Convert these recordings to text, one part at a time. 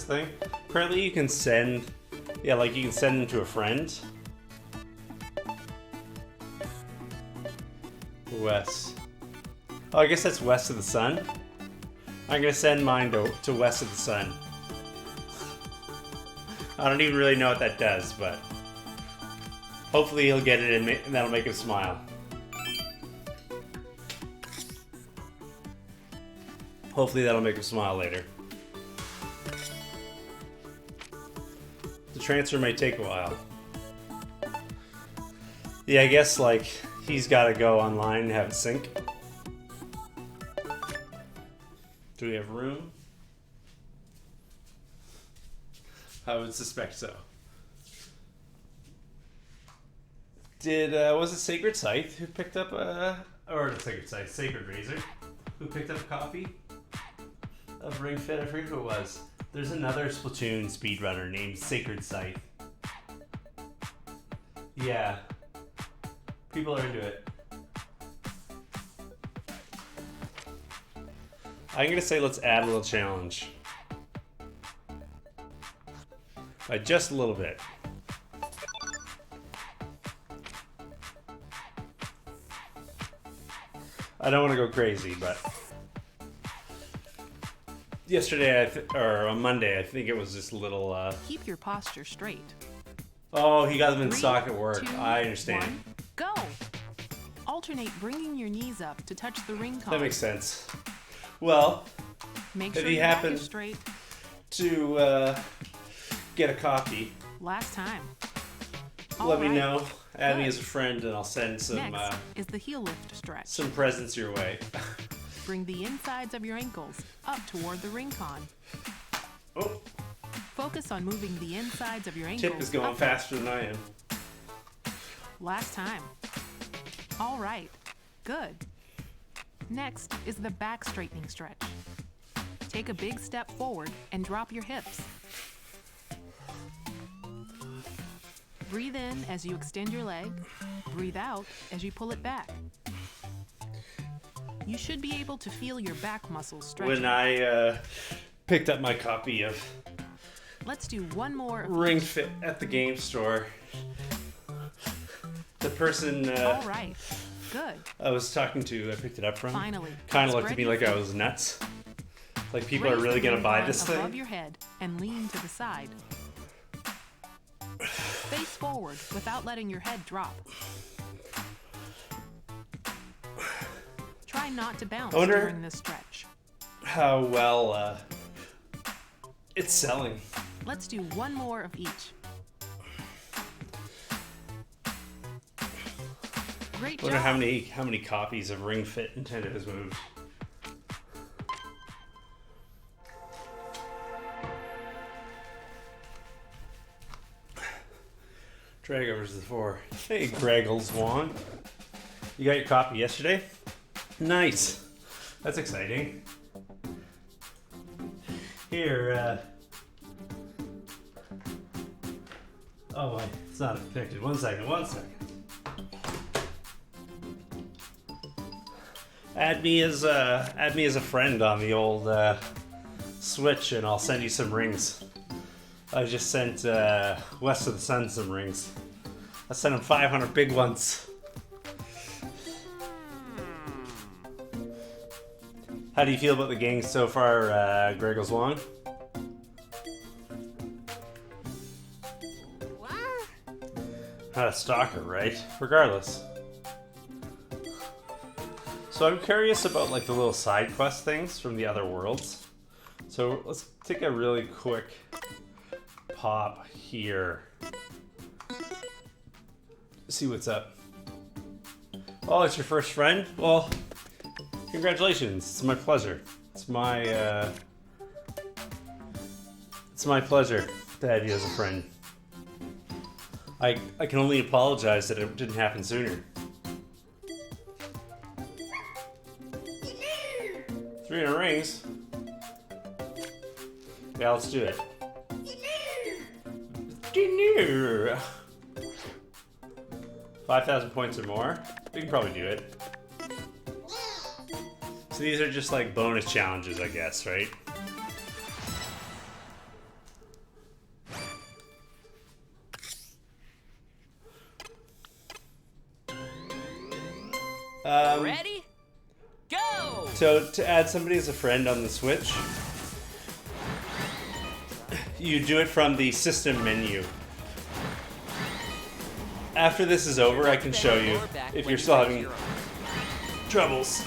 thing. Apparently you can send, yeah, like you can send them to a friend. West. Oh, I guess that's West of the Sun. I'm gonna send mine to West of the Sun. I don't even really know what that does, but hopefully he'll get it and that'll make him smile. Hopefully that'll make him smile later. The transfer may take a while. Yeah, I guess like he's gotta go online and have it sync. Do we have room? I would suspect so. Did, was it Sacred Scythe who picked up or the Sacred Scythe, Sacred Razor, who picked up a copy of Ring Fit? I forget who it was. There's another Splatoon speedrunner named Sacred Scythe. Yeah. People are into it. I'm gonna say let's add a little challenge. By just a little bit. I don't want to go crazy, but yesterday, or on Monday, I think it was just a little. Keep your posture straight. Oh, he got them in 3, stock at work. 2, I understand. 1, go! Alternate bringing your knees up to touch the ring card. That makes sense. Well, Make if sure he your back happened is straight. to get a copy, Last time. let me Alright. know. Add me Good. as a friend, and I'll send some Next is the heel lift stretch. some presents your way. Bring the insides of your ankles up toward the ring con. Oh, Focus on moving the insides of your ankles. Tip is going up. faster than I am. Last time. All right. Good. Next is the back straightening stretch. Take a big step forward and drop your hips. Breathe in as you extend your leg. Breathe out as you pull it back. You should be able to feel your back muscles stretching. When I picked up my copy of Let's do one more. Ring Fit at the game store, the person All right. Good. I was talking to, I picked it up from, Finally. kind of looked at Spread me your like I feet. was nuts. Like people are Raise really the gonna ring buy con this above thing. your head and lean to the side. Face forward without letting your head drop. Try not to bounce I wonder- during this stretch. How well it's selling. Let's do one more of each. Great I wonder job. how many copies of Ring Fit Nintendo has moved. Drag over to the 4. Hey, Greggles Wong. You got your copy yesterday? Nice. That's exciting. Here, oh, wait, it's not connected. One second. Add me as a friend on the old Switch, and I'll send you some rings. I just sent West of the Sun some rings. I sent him 500 big ones. How do you feel about the gang so far, Greggles Wong? Not a stalker, right? Regardless. So I'm curious about like the little side quest things from the other worlds. So let's take a really quick pop here. See what's up. Oh, it's your first friend? Well, congratulations. It's my pleasure. It's my pleasure to have you as a friend. I can only apologize that it didn't happen sooner. 300 rings? Yeah, let's do it. 5,000 points or more? We can probably do it. So these are just like bonus challenges, I guess, right? Ready? Go! So to add somebody as a friend on the Switch, you do it from the system menu. After this is over, I can show you if you're still having troubles.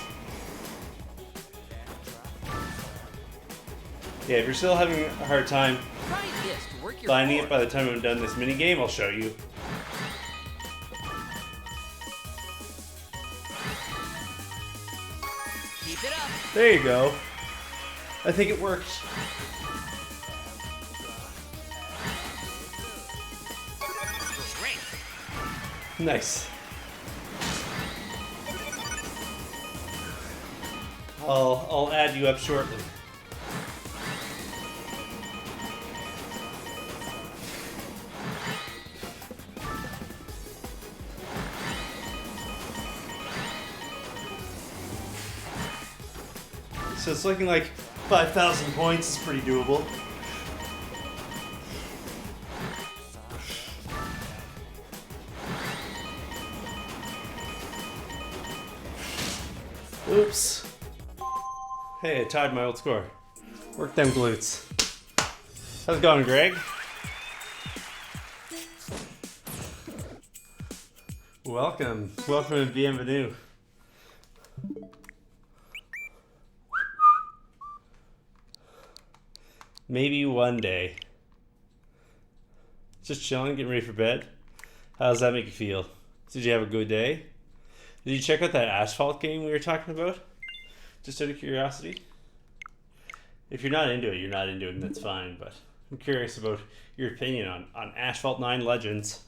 Yeah, if you're still having a hard time Try this to work your finding core. it by the time I'm done this mini game, I'll show you. Keep it up. There you go. I think it worked. Great. Nice. I'll add you up shortly. So it's looking like 5,000 points is pretty doable. Oops. Hey, I tied my old score. Work them glutes. How's it going, Greg? Welcome. Welcome and bienvenue. Maybe one day. Just chilling, getting ready for bed. How does that make you feel? Did you have a good day? Did you check out that Asphalt game we were talking about? Just out of curiosity? If you're not into it, you're not into it, and that's fine, but I'm curious about your opinion on Asphalt 9 Legends.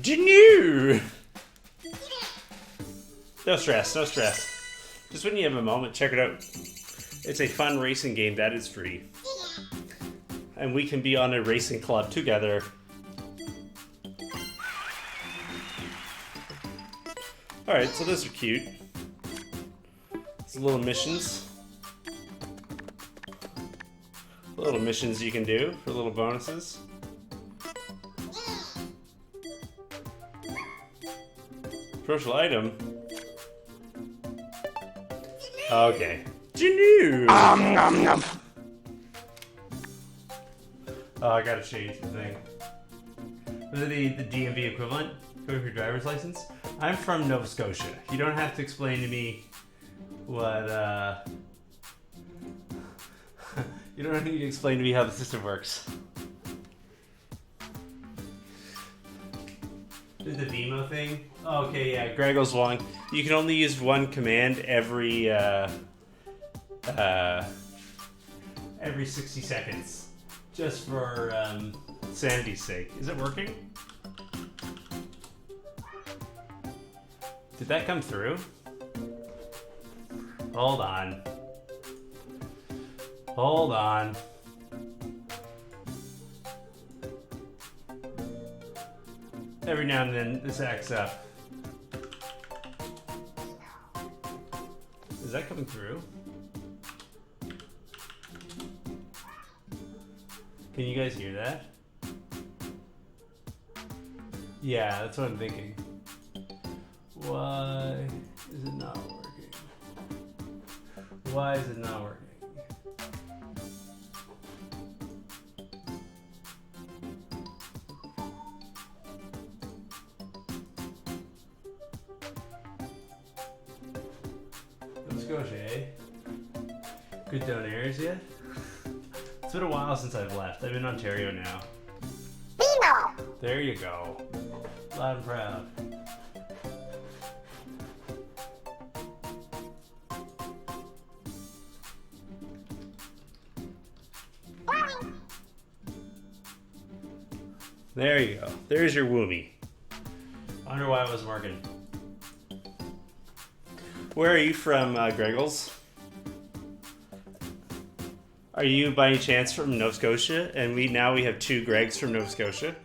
Genu! No stress, no stress. Just when you have a moment, check it out. It's a fun racing game that is free. And we can be on a racing club together. Alright, so those are cute. It's little missions. Little missions you can do for little bonuses. Crucial item. Okay. Genu! Oh, I gotta change the thing. Was it the DMV equivalent? Code for driver's license? I'm from Nova Scotia. You don't have to explain to me what, you don't need to explain to me how the system works. Did the Vimo thing? Oh, okay, yeah, Greg goes along. You can only use one command every 60 seconds. Just for, sanity's sake. Is it working? Did that come through? Hold on. Hold on. Every now and then this acts up. Is that coming through? Can you guys hear that? Yeah, that's what I'm thinking. Why is it not working? Why is it not working? Nova Scotia, eh? Good donaires yet? It's been a while since I've left. I'm in Ontario now. There you go. Loud and proud. There you go. There's your Woomy. I wonder why it wasn't working. Where are you from, Greggles? Are you by any chance from Nova Scotia? And we have two Gregs from Nova Scotia.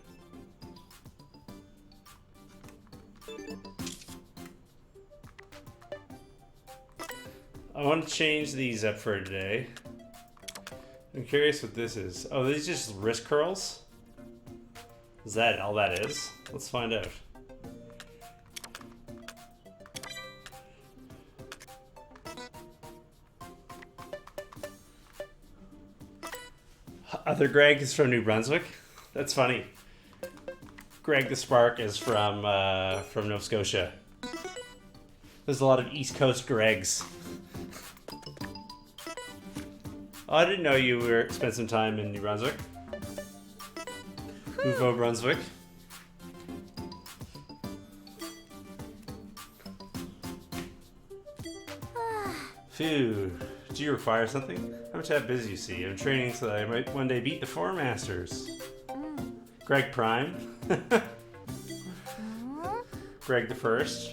I want to change these up for today. I'm curious what this is. Oh, these are just wrist curls? Is that all that is? Let's find out. other Greg is from New Brunswick. That's funny. Greg the Spark is from Nova Scotia. There's a lot of East Coast Gregs. Oh, I didn't know you spent some time in New Brunswick. Nouveau Brunswick. Phew. Do you require something? How much how busy you see? I'm training so that I might one day beat the Four Masters. Greg Prime. Greg the First.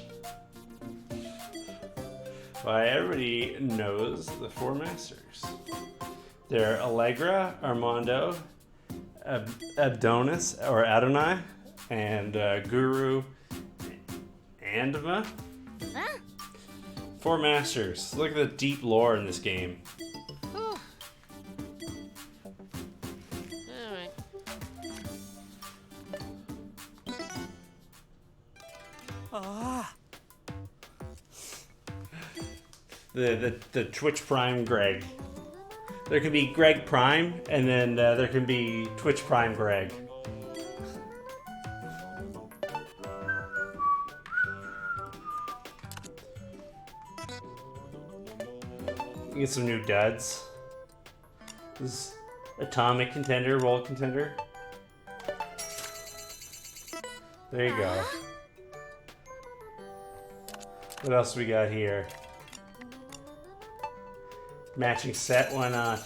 Why, everybody knows the Four Masters. They're Allegra, Armando, Adonis, or Adonai, and Guru Andama. Huh? Four Masters. Look at the deep lore in this game. Alright. The Twitch Prime Greg. There can be Greg Prime, and then there can be Twitch Prime Greg. Get some new duds. This is Atomic Contender, World Contender. There you go. What else we got here? Matching set, why not?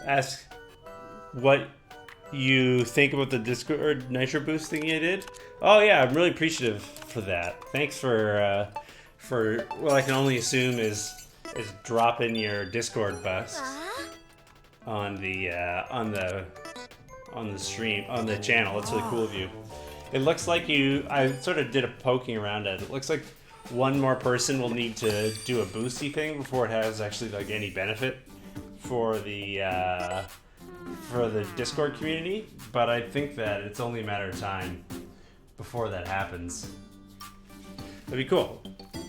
Ask what you think about the Discord Nitro Boost thing you did. Oh yeah, I'm really appreciative for that. Thanks for what I can only assume is dropping your Discord bust on the stream, on the channel. It's really cool of you. It looks like I sort of did a poking around at it. It looks like one more person will need to do a boosty thing before it has actually like any benefit for the Discord community. But I think that it's only a matter of time before that happens. That'd be cool.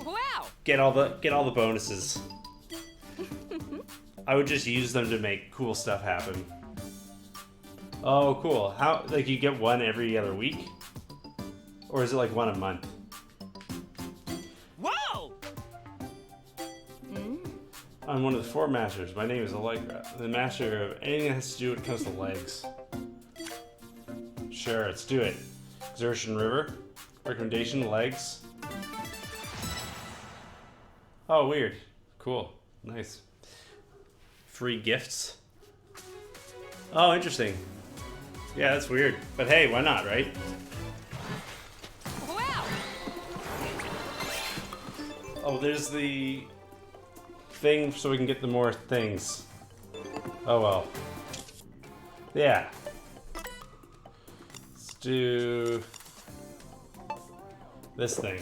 Wow! Get all the bonuses. I would just use them to make cool stuff happen. Oh, cool. How, like, you get one every other week? Or is it like one a month? Whoa! I'm one of the Four Masters. My name is Allegra, the master of anything that has to do when it comes to legs. Sure, let's do it. Exertion River. Recommendation, legs. Oh, weird. Cool. Nice. Free gifts. Oh, interesting. Yeah, that's weird. But hey, why not, right? Wow! Oh, there's the thing so we can get the more things. Oh well. Yeah. Let's do this thing.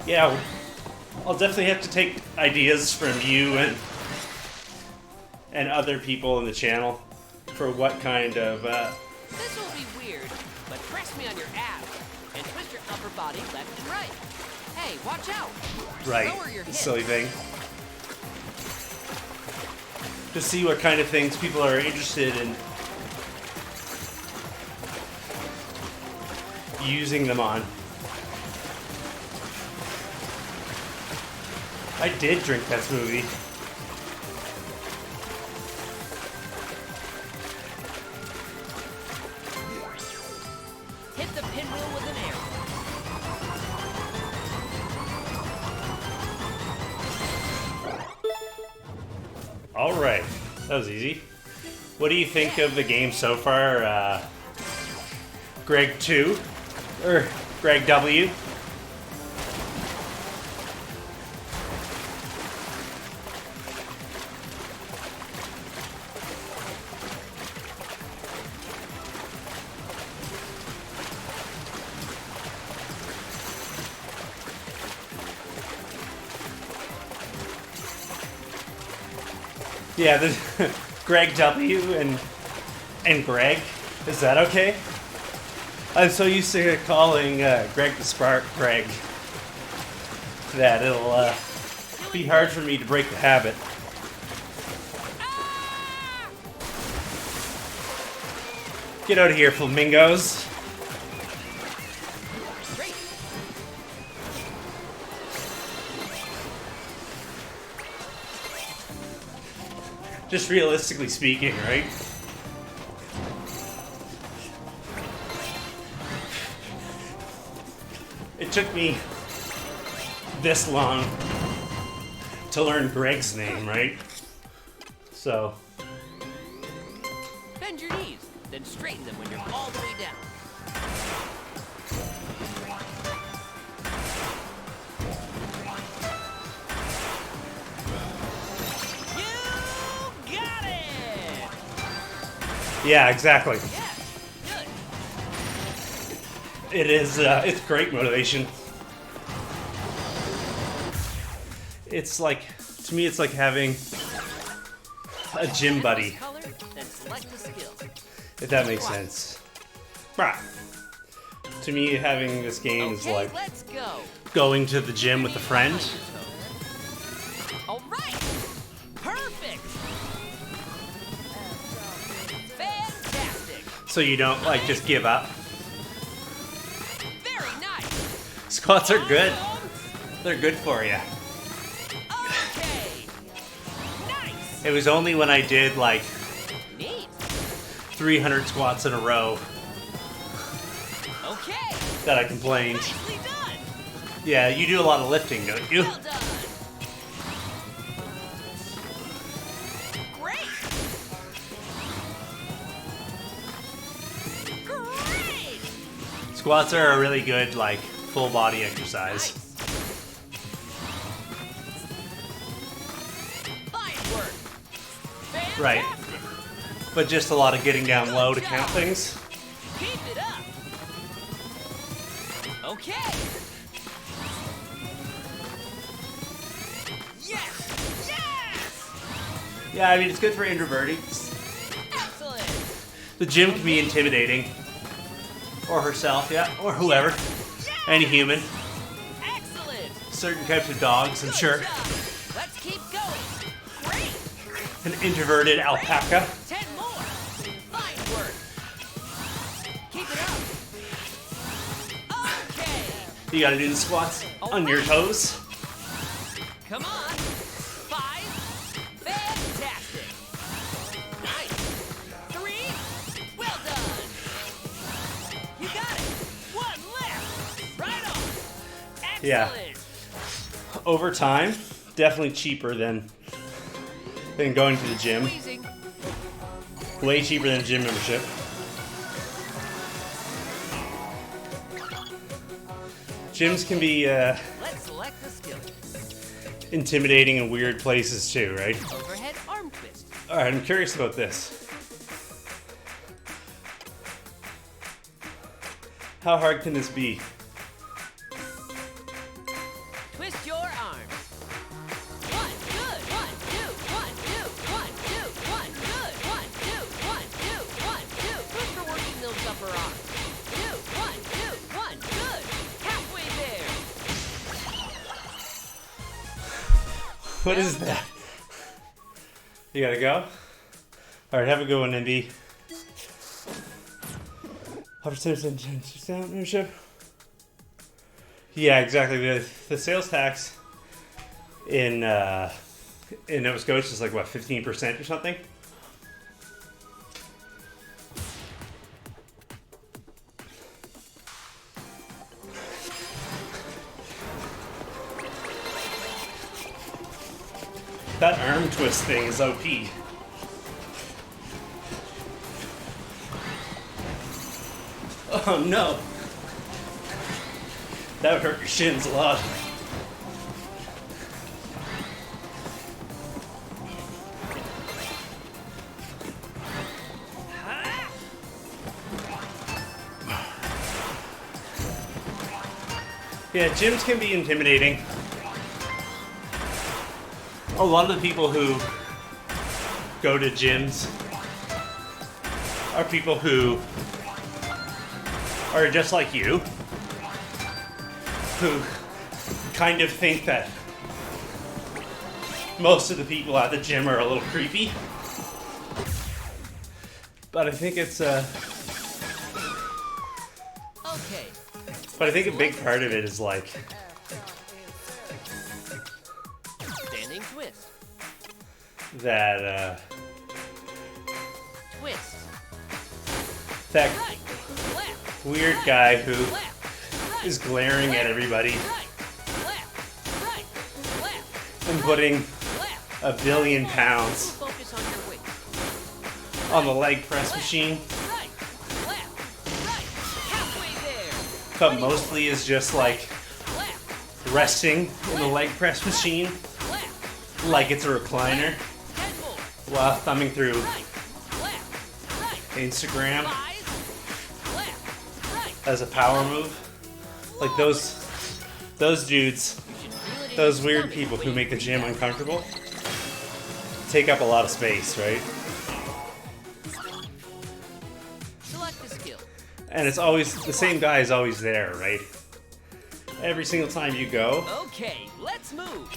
Yeah, I'll definitely have to take ideas from you and other people in the channel for what kind of This will be weird, but press me on your abs and twist your upper body left and right. Hey, watch out! right, Lower your hips. silly thing. To see what kind of things people are interested in using them on. I did drink that smoothie. Hit the pinwheel with an arrow. All right, that was easy. What do you think of the game so far, Greg 2 or Greg W? Yeah, the Greg W and Greg. Is that okay? I'm so used to calling Greg the Spark Greg. that, it'll be hard for me to break the habit. Get out of here, flamingos. Great. Just realistically speaking, right? It took me this long to learn Greg's name, right? So, Bend your knees, then straighten them when you're all the way down. You got it! yeah, exactly. Yeah, good. It is, it's great motivation. It's like, to me, it's like having a gym buddy, Color, then select the skill. if that makes sense. Right. To me, having this game is Okay, like let's go. going to the gym with a friend. All right. Perfect. Fantastic. So you don't, like, just give up. Very nice. Squats are good. They're good for you. Okay. Nice. It was only when I did, like, Neat. 300 squats in a row Okay. that I complained. Nicely done. Yeah, you do a lot of lifting, don't you? Well done. Great. Great. Squats are a really good, like, full body exercise. Nice. Fine work. Right. Fantastic. But just a lot of getting down low to count things. Keep it up. Okay. Yes. Yes. Yeah, I mean, it's good for introverts. Excellent. The gym can be intimidating. Or herself, yeah, or whoever. Any human. Excellent. Certain types of dogs, I'm Good sure. job. Let's keep going. Great. An introverted alpaca. 10 more. Fine work. Keep it up. Okay. You gotta do the squats on your toes. Come on. 5. Fantastic. Nice. 3. Well done. You got it. 1 left. Right on. Excellent. Yeah. Over time, definitely cheaper than going to the gym. Squeezing. Way cheaper than a gym membership. Gyms can be Let's select the skill. intimidating in weird places too, right? Overhead arm twist. Alright, I'm curious about this. How hard can this be? Twist your arms. 1, good. 1, 2, 1, 2, 1, 2, 1, good. 1, 2, 1, 2, 1, 2. Good for working those upper arms. 2, 1, 2, 1, good. Halfway there. What is that? You gotta go? Alright, have a good one, NB. Membership? Yeah, exactly. The sales tax in Nova Scotia is like, what, 15% or something? That arm twist thing is OP. Oh no. That would hurt your shins a lot. Yeah, gyms can be intimidating. A lot of the people who go to gyms are people who are just like you, who kind of think that most of the people at the gym are a little creepy. But I think it's Okay. but I think a big part of it is like Standing twist. that Twist. that Right. Left. weird guy who Left. Right. is glaring at everybody Right. Left. Right. Left. and putting Left. a billion pounds Focus on your weight. on the leg press machine, Right. Left. Right. Halfway there. but mostly is just like Left. resting in the leg press machine Left. like it's a recliner 10 more. while thumbing through Right. Left. Right. Instagram 5. Left. Right. as a power move. Like those dudes, You should feel it in those your weird stomach people when who you make the breathe gym out. uncomfortable take up a lot of space, right? Select the skill. And it's always the same guy is always there, right? Every single time you go, Okay, let's move.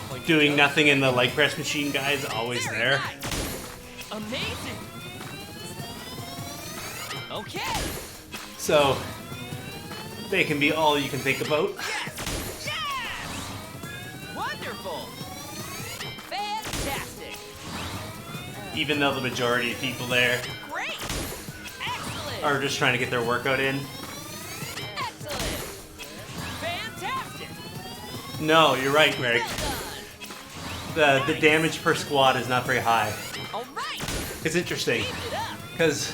Point doing your nothing in the leg press machine guy is always Very there. nice. Amazing. Okay. So they can be all you can think about. Yes. Yes. Wonderful. Fantastic. Even though the majority of people there Great. Excellent. are just trying to get their workout in. Excellent. Fantastic. No, you're right, Greg. Well done. The damage per squat is not very high. All right. It's interesting Keep it up. because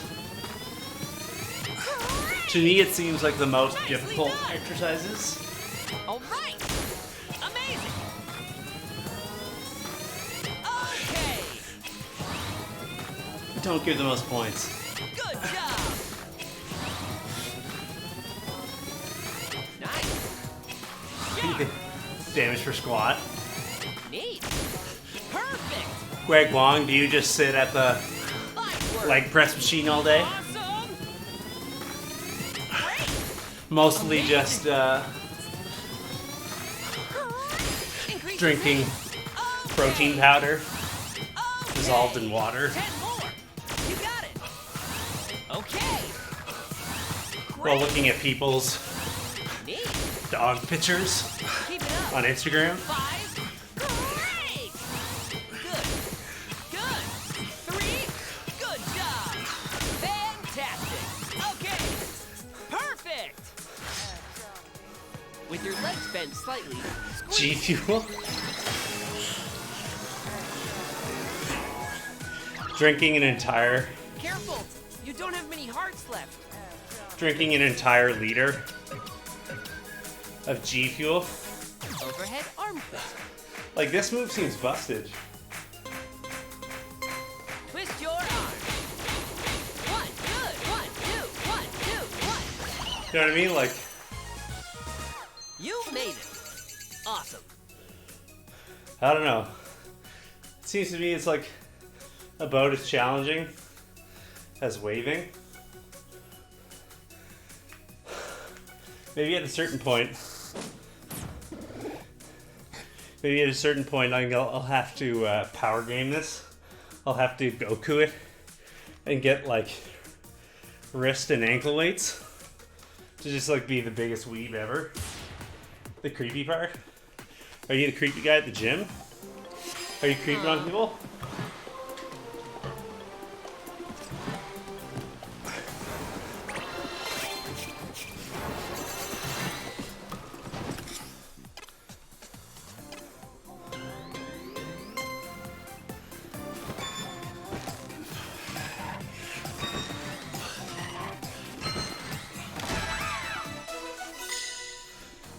to me it seems like the most difficult exercises. All right. Amazing. Okay. Don't give the most points. Good job. Nice. Yeah. Damage per squat. Neat. Perfect. Greg Wong, do you just sit at the Nice work. leg press machine all day? Awesome. Great. Mostly just Increase drinking your pace. Okay. protein powder Okay. dissolved in water 10 more. You got it. Okay. while Great. looking at people's Neat. dog pictures Keep it up. on Instagram. 5. Great. Good. Good. 3. Good job. Fantastic. Okay. Perfect. With your legs bent slightly, G squeeze. Fuel. Drinking an entire Careful. You don't have many hearts left. drinking an entire liter of G Fuel. Overhead arm twist. Like this move seems busted. Twist your arm. 1. Good. 1, 2, 1, 2, 1. You know what I mean? Like You made it. Awesome. I don't know. It seems to me it's like about as challenging as waving. Maybe at a certain point. Maybe at a certain point I'll have to power game this. I'll have to Goku it and get like wrist and ankle weights to just like be the biggest weeb ever. The creepy part. Are you the creepy guy at the gym? Are you creeping on people?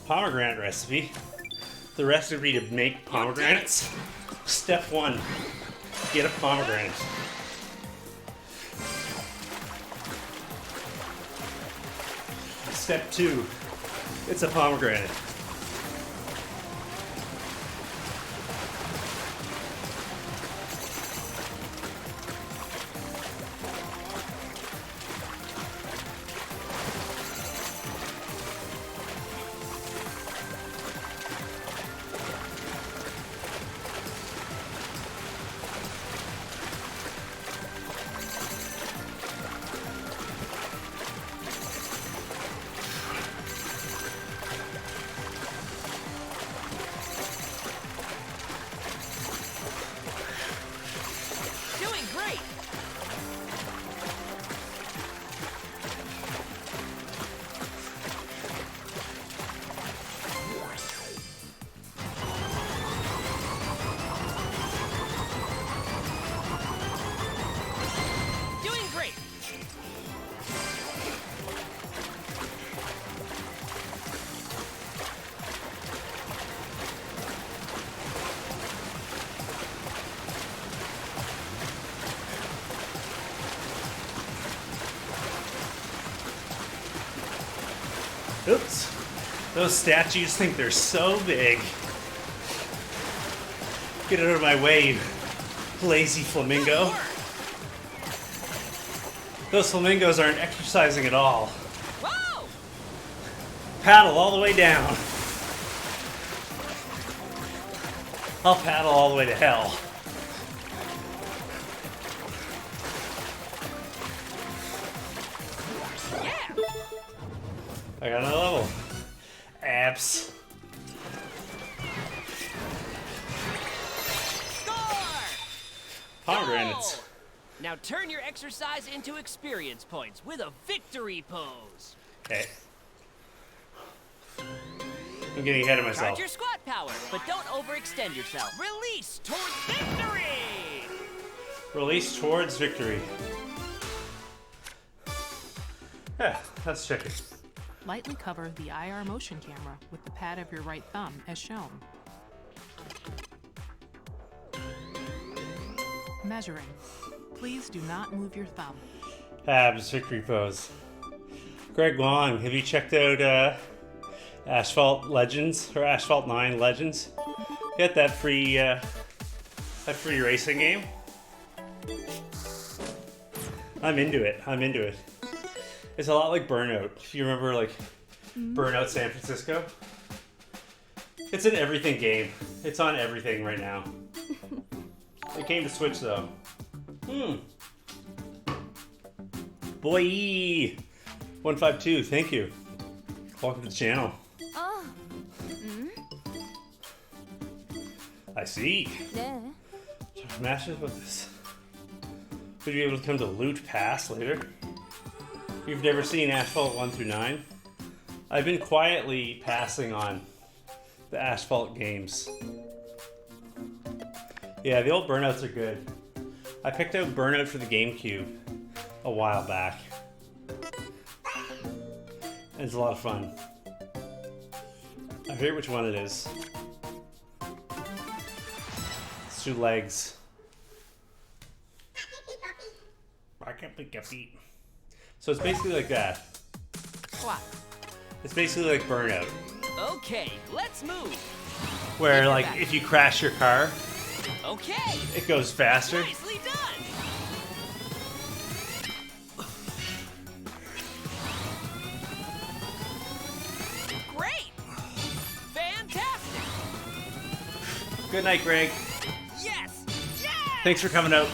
Pomegranate recipe. The recipe to make pomegranates. Step 1. Get a pomegranate. Step 2. It's a pomegranate. Those statues think they're so big. Get out of my way, you lazy flamingo. Those flamingos aren't exercising at all. Whoa! Paddle all the way down. I'll paddle all the way to hell. Yeah! I got another level. Abs. Score! Pomegranates. Goal! Now turn your exercise into experience points with a victory pose. Okay. I'm getting ahead of Charge myself. your squat power, but don't overextend yourself. Release towards victory! Release towards victory. Yeah, let's check it. Lightly cover the IR motion camera with the pad of your right thumb as shown. Measuring. Please do not move your thumb. Abs victory pose. Greg Long, have you checked out Asphalt Legends or Asphalt 9 Legends? Get that free racing game. I'm into it. I'm into it. It's a lot like Burnout. If you remember, like Burnout San Francisco, it's an everything game. It's on everything right now. It came to Switch though. Boy, 152. Thank you. Welcome to the channel. Oh. I see. Yeah. Masters with this. Would you be able to come to Loot Pass later? You've never seen Asphalt 1 through 9? I've been quietly passing on the Asphalt games. Yeah, the old Burnouts are good. I picked out Burnout for the GameCube a while back. It's a lot of fun. I forget which one it is. It's 2 legs. So it's basically like that. What? It's basically like Burnout. Okay, let's move. Where, like, if you crash your car, Okay, it goes faster. nicely done. Great. Fantastic. Good night, Greg. Yes. Yes. Thanks for coming out.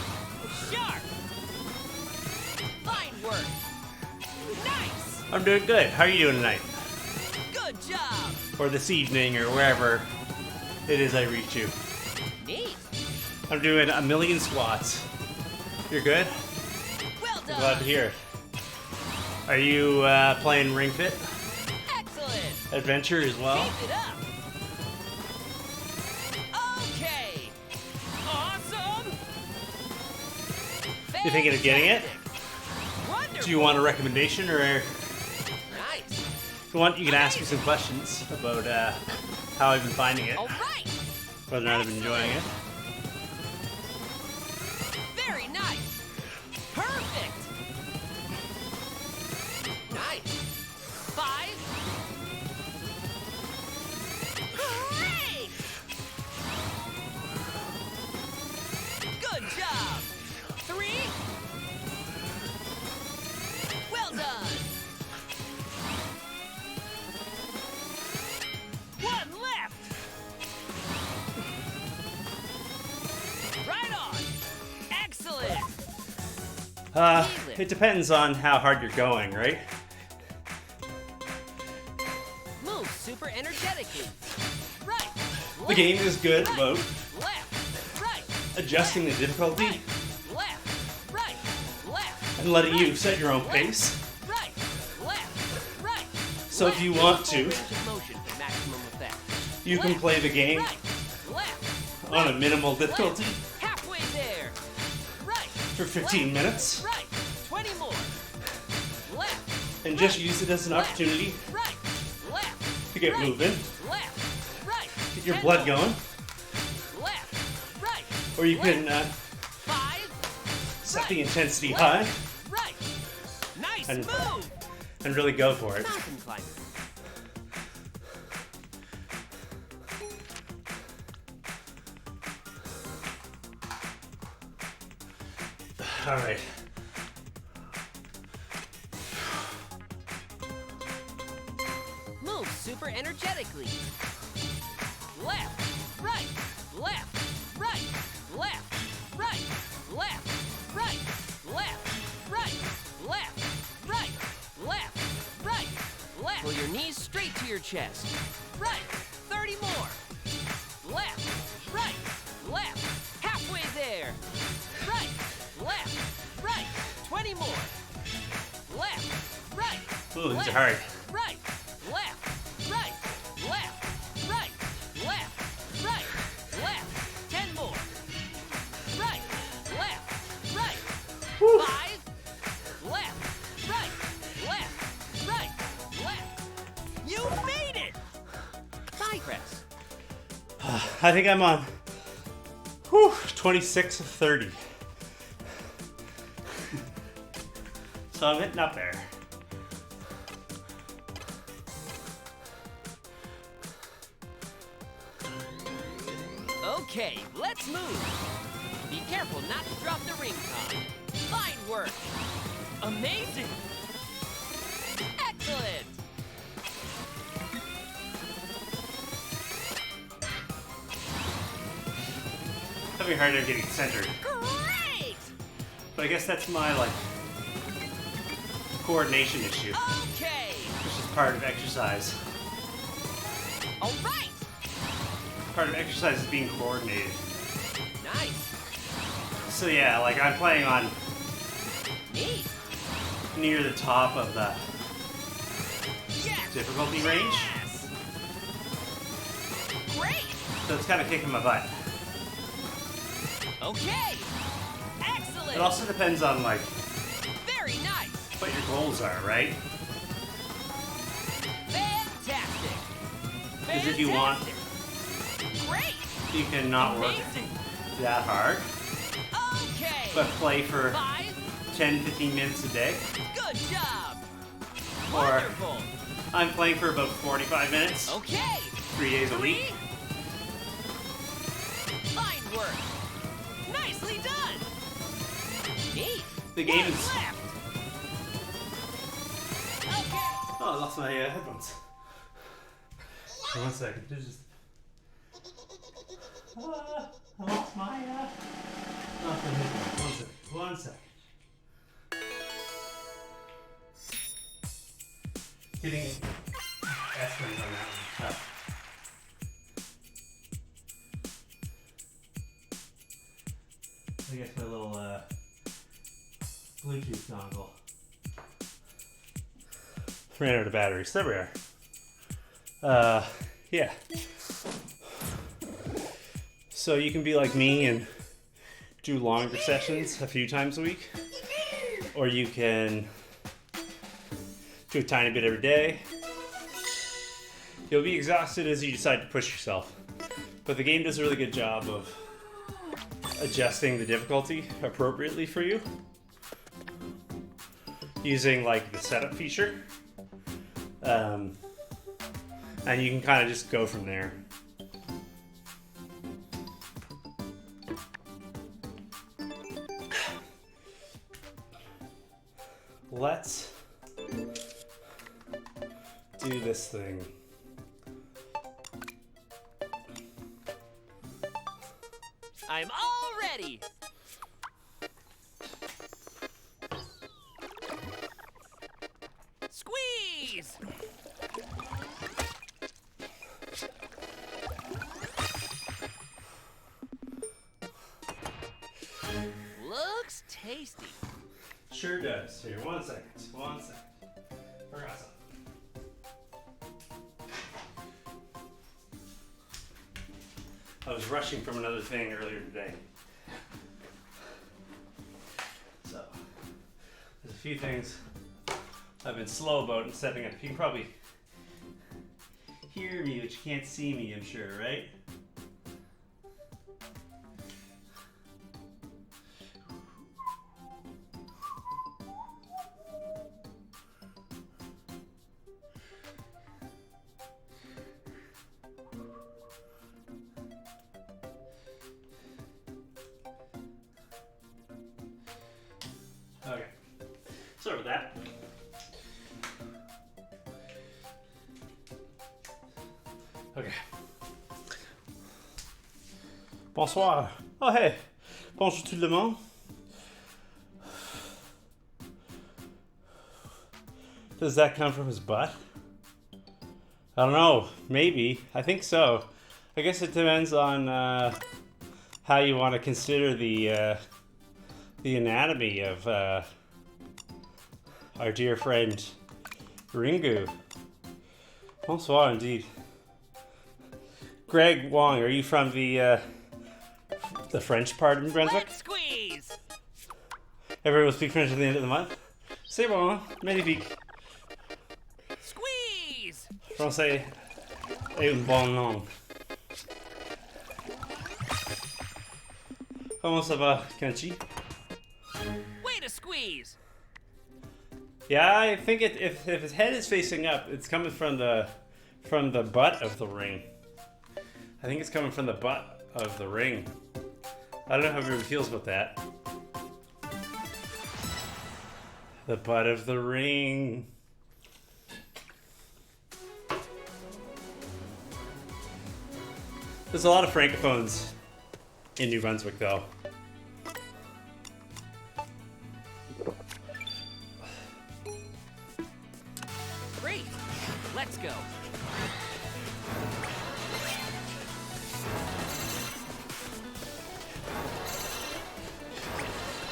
Sharp. Fine work. Nice. I'm doing good. How are you doing tonight? Good job. Or this evening, or wherever it is I reach you. Neat. I'm doing 1,000,000 squats. You're good? Well done. Glad to hear it. Are you playing Ring Fit Excellent. Adventure as well? Keep it up. Okay. Awesome. You thinking of getting it? Fantastic. Wonderful. Do you want a recommendation, or if Nice. you want, you can ask me some questions about how I've been finding it, All right. whether or not I've been enjoying it. Very nice. Perfect. Nice. 5. Great. Good job. 3. Well done. 1 left. Right on. Excellent. It depends on how hard you're going, right? Move super energetically. Right. The game is good right, about left, right, adjusting the difficulty left, right, left, and letting you right, set your own left, pace. right, left, right. So if left. you want Full to, range of motion for maximum effect. you can Left, play the game right, left, on a right, minimal difficulty left, halfway there. Right. for 15 left, minutes Right. 20 more. Left. and just use it as an left, opportunity Right. Left. to get right, moving, Left. Right. get your 10 blood more. going, Left. Right. or you left, can 5. set the right, intensity left, high Right. Nice And- move. and really go for it. Mountain climber. All right. Move super energetically. Left, right, left, right, left, right, left, right, left, right, left, right, left, right, left. Pull your knees straight to your chest. Right, 30 more. Left, right, left, halfway there. Right, left, right, 20 more. Left, right, Ooh, these left, are hard. right, left, right, left, right, left, right, left. 10 more. Right, left, right. Whew. 5. Left, right, left. You made it! Thigh press. I think I'm on 26 of 30. So I'm hitting up there. Okay, let's move. Be careful not to drop the ring pop. Fine work. Amazing. Excellent. Having a hard time getting centered. Great. But I guess that's my like coordination issue, Okay. which is part of exercise. All right. Part of exercise is being coordinated. Nice. So yeah, like I'm playing on Neat. near the top of the Yes. difficulty range, Yes. Great. so it's kind of kicking my butt. Okay. Excellent. It also depends on like Very nice. what your goals are, right? Fantastic. Because if you want, Great. you can not work Amazing. that hard, Okay. but play for 5. 10-15 minutes a day. Good job. Or Wonderful. I'm playing for about 45 minutes, Okay. 3 days a week. 3. Fine work. Nicely done. Neat. The game One is... left. Okay. Oh, I lost my headphones. For 1 second. There's just... I lost my... Lost my headphones. 1 second. Getting S-rings on that one. Tough. I guess my little Bluetooth dongle ran out of batteries. There we are. Yeah. So you can be like me and do longer sessions a few times a week, or you can do a tiny bit every day. You'll be exhausted as you decide to push yourself, but the game does a really good job of adjusting the difficulty appropriately for you using like the setup feature, and you can kind of just go from there. Let's do this thing. I'm all ready. Squeeze. Looks tasty. Sure does. Here, 1 second. 1 second. Forgot something. I was rushing from another thing earlier today. So, there's a few things I've been slow about in setting up. You can probably hear me, but you can't see me, I'm sure, right? Sorry about that. Okay. Bonsoir. Oh, hey. Bonjour tout le monde. Does that come from his butt? I don't know. Maybe. I think so. I guess it depends on how you want to consider the anatomy of our dear friend Ringu. Bonsoir, indeed. Greg Wong, are you from the French part of Brunswick? Let's squeeze! Everyone will speak French at the end of the month. C'est bon, magnifique. Squeeze! Français est une bonne langue. Comment ça va, Kanchi? Way to squeeze! Yeah, I think if his head is facing up, it's coming from the butt of the ring. I think it's coming from the butt of the ring. I don't know how everyone feels about that. The butt of the ring. There's a lot of francophones in New Brunswick, though. Great! Let's go!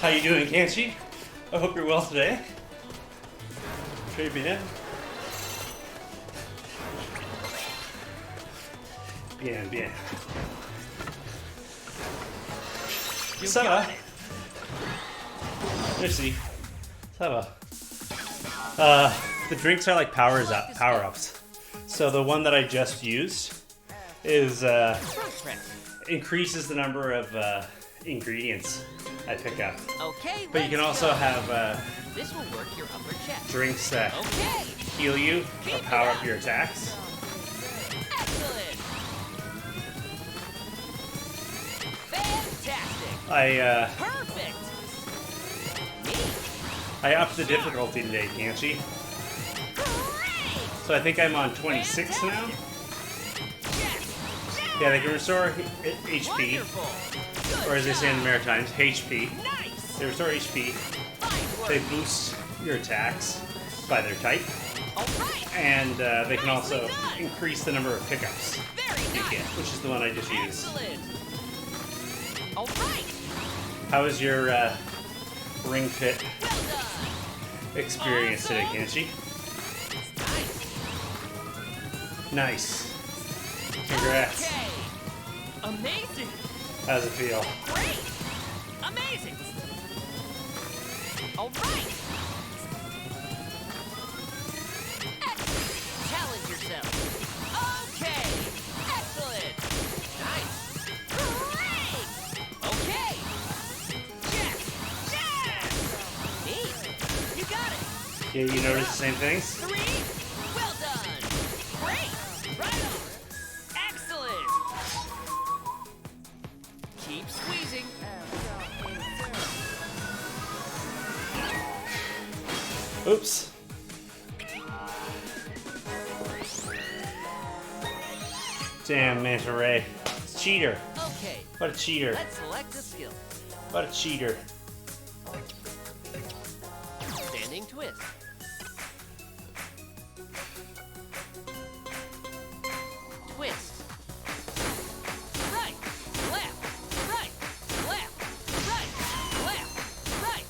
How you doing, Kanchi? I hope you're well today. Très bien. Bien, bien. You Ça got va? it. Merci. Ça va. The drinks are like power-ups. So the one that I just used is Front press. increases the number of ingredients I pick up. Okay, But you can let's also go. have This will work your upper chest. drinks that Okay! heal you or power up your attacks. Excellent! Fantastic! Perfect! Neat! I upped the difficulty today, Kanchi. Great! So I think I'm on 26 now. Yes! Yeah, they can restore HP, Wonderful! Good or as they say in the job. Maritimes, HP. Nice! They restore HP. Fine work! They boost your attacks by their type, All right! and they can also Nicely done. increase the number of pickups Very you nice! get, which is the one I just used. Excellent! All right! How was your Ring Fit Well done! experience today, Awesome. Kanchi? Nice! Nice. Congrats. Okay! Amazing! How's it feel? Great! Amazing! All right! Excellent! Challenge yourself! Okay! Excellent! Nice! Great! Okay! Yes! Yes! Neat! You got it! Yeah, you notice the same things? 3! Well done! Great! Right on! Excellent! Keep squeezing. Oops. Damn, Manta Ray. It's a cheater. Okay, What a cheater. let's select a skill. What a cheater. Standing twist. Twist. Right, left, right, left, right, left, right,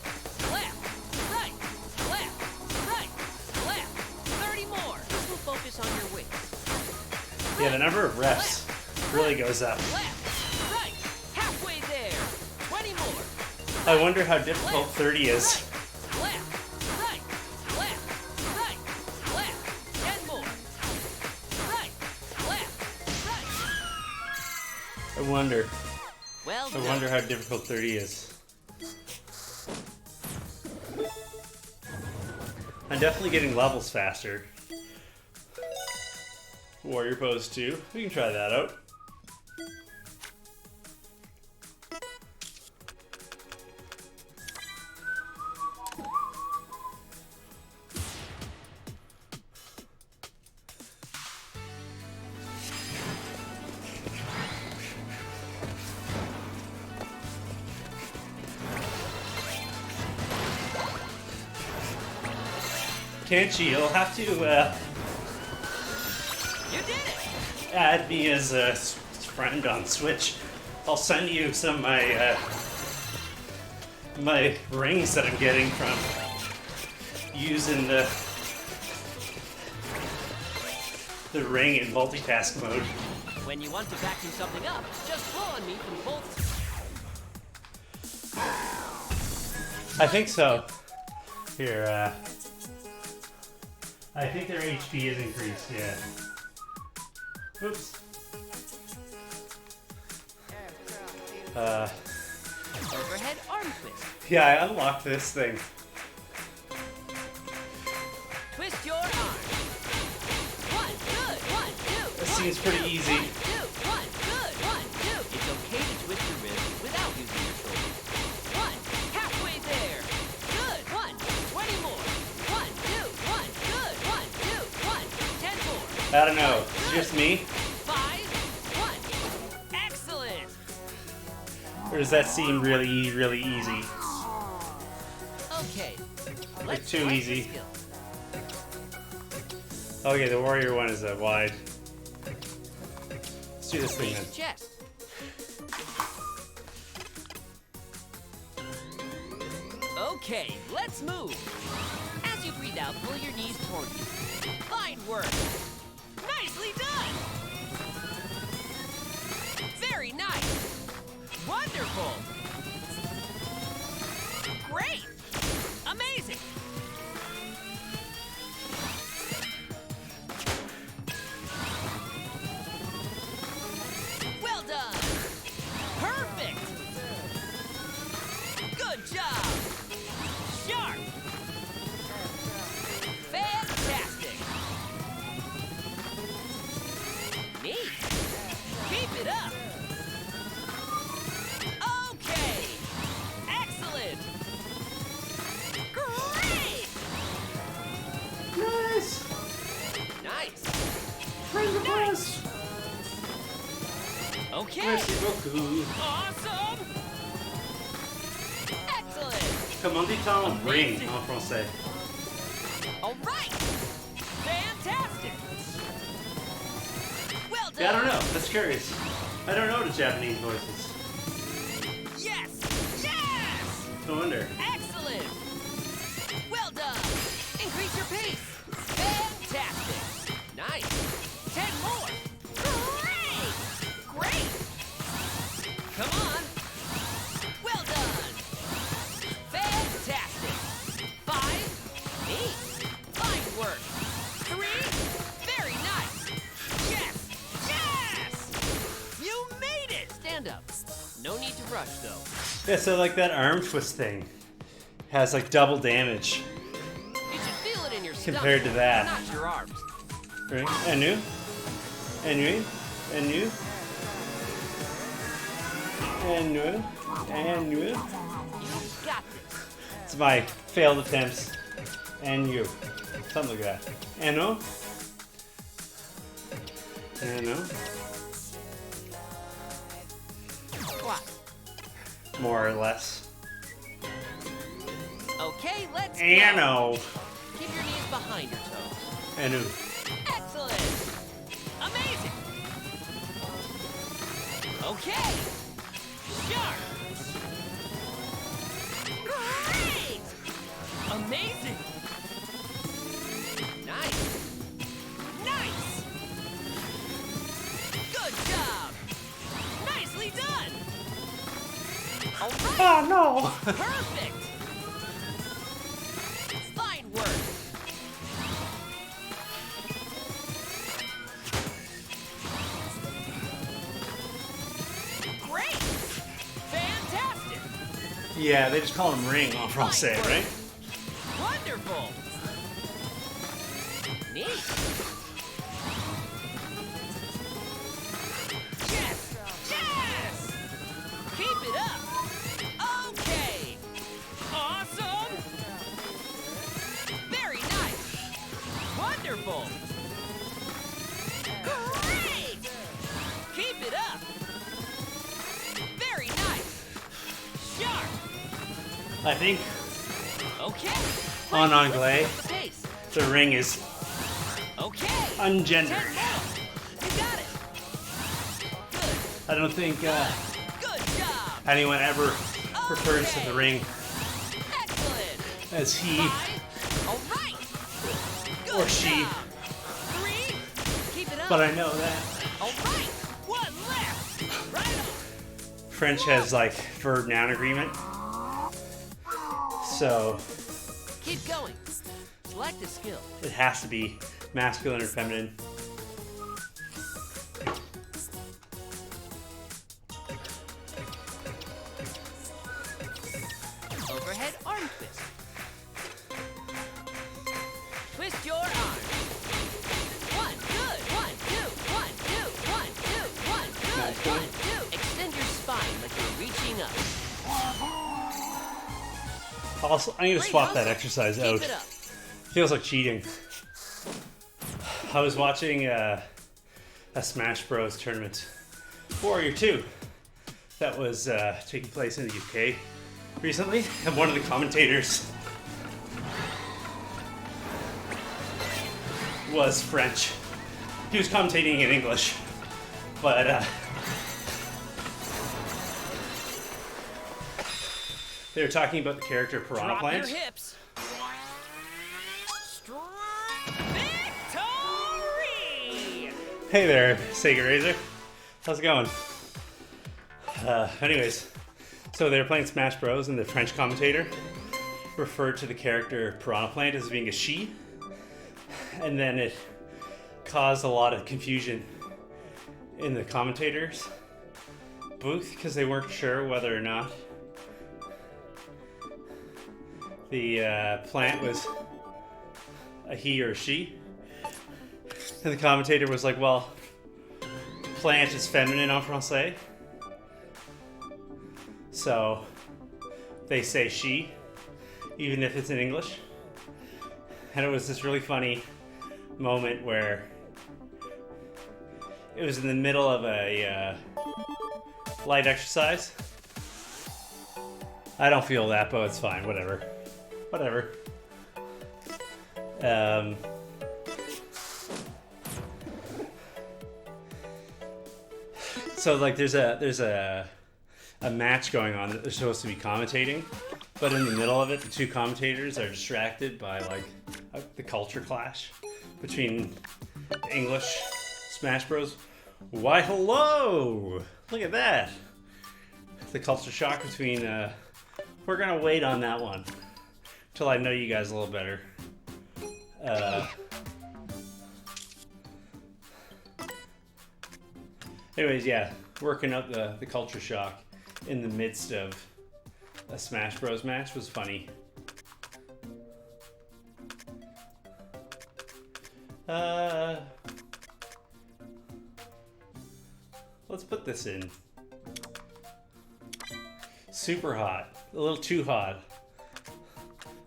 left, right, left, right, left. 30 more. This will focus on your weight. Yeah, the number of reps really goes up. Left, right, halfway there. 20 more. I wonder how difficult 30 is. Left, right, left, right, left. 10 more. Right, left, right. I wonder. Well I done. wonder how difficult 30 is. I'm definitely getting levels faster. Warrior pose 2. We can try that out. can't you? You'll have to You did it! add me as a friend on Switch. I'll send you some of my my rings that I'm getting from using the ring in multitask mode. When you want to vacuum something up, just pull on me from both. I think so. Here, I think their HP is increased, yeah. Oops. Overhead arm twist. Yeah, I unlocked this thing. Twist your arm. One, good. One, two. This seems pretty easy. One, two. One, good. One, two. It's okay to twist your wrist without using your shoulders. One, halfway there. Good. One, 20 more. One, two. One, good. One, two. One, 10 more. I don't know. It's just me? 5, 1. Excellent. Or does that seem really, really easy? Okay. Let's too try the easy. skill. Okay, the warrior one is wide. Let's do this thing then. Squeeze chest. Okay, let's move. As you breathe out, pull your knees toward you. Fine work. Nicely done. Very nice. Wonderful. Great. Amazing. Well done. Perfect. Good job. Sharp. Fantastic. Neat. Keep it up. Okay. Excellent. Great. Nice! Nice. Ring of us! Okay. Merci beaucoup. Awesome. Excellent. Comment dit-on ring en français? All right. Fantastic. Well done. Yeah, I don't know. That's curious. I don't know the Japanese voices. Yes. Yes. No wonder. Excellent. Well done. Increase your pace. Fantastic. Nice. 10 more. Great. Great. Come on. Well done. Fantastic. 5. Neat. Fine work. 3. Very nice. Yes. Yes. You made it. Stand up. No need to rush, though. Yeah, so like that arm twist thing has like double damage You should feel it in your stomach, compared to that. not your arms. Right? And you? And you? And you? And you? And you? You got this. It's my failed attempts. And you. Something like that. And no? And no? What? More or less. Okay, let's go. And no. Keep your knees behind your toes. And no. Excellent. Amazing. Okay. Sharp. Great. Amazing. Nice. Nice. Good job. Nicely done. All right. Oh no! Perfect. Fine work. Great. Fantastic. Yeah, they just call him ring en français, right? Wonderful. Neat. Yes. Yes. Keep it up. Okay. Awesome. Very nice. Wonderful. Great. Keep it up. Very nice. Sharp. I think Okay. En Let's anglais. pick up the pace. the ring is Okay. ungendered. 10 more. You got it. Good. I don't think Good job. anyone ever refers to the ring Excellent. as he 5. All right. Good or she, job. 3. Keep it up. but I know that All right. 1 left. Right on. French has like verb-noun agreement. So Keep going. Select a skill. it has to be masculine or feminine. Overhead arm twist. Twist your arm. 1, good. 1, 2, 1, 2, 1, 2, 1, good. Nice, good. 1, 2. Extend your spine like you're reaching up. Also, I'm gonna Great swap hustle. that exercise Keep out. it up. Feels like cheating. I was watching a Smash Bros tournament, Warrior 2, that was taking place in the UK recently, and one of the commentators was French. He was commentating in English, but they were talking about the character Piranha Drop Plant. your hips. Victory! Hey there, Sega Razor. How's it going? Anyways, so they were playing Smash Bros. And the French commentator referred to the character Piranha Plant as being a she. And then it caused a lot of confusion in the commentators' booth because they weren't sure whether or not the plant was a he or a she. And the commentator was like, well, plant is feminine en français. So they say she, even if it's in English. And it was this really funny moment where it was in the middle of a light exercise. I don't feel that, but it's fine, whatever. Whatever. So like there's a match going on that they're supposed to be commentating, but in the middle of it, the two commentators are distracted by like the culture clash between the English Smash Bros. Why hello! Look at that! The culture shock between. We're gonna wait on that one till I know you guys a little better. Anyways, yeah, working up the culture shock in the midst of a Smash Bros. Match was funny. Let's put this in. Super hot. A little too hot.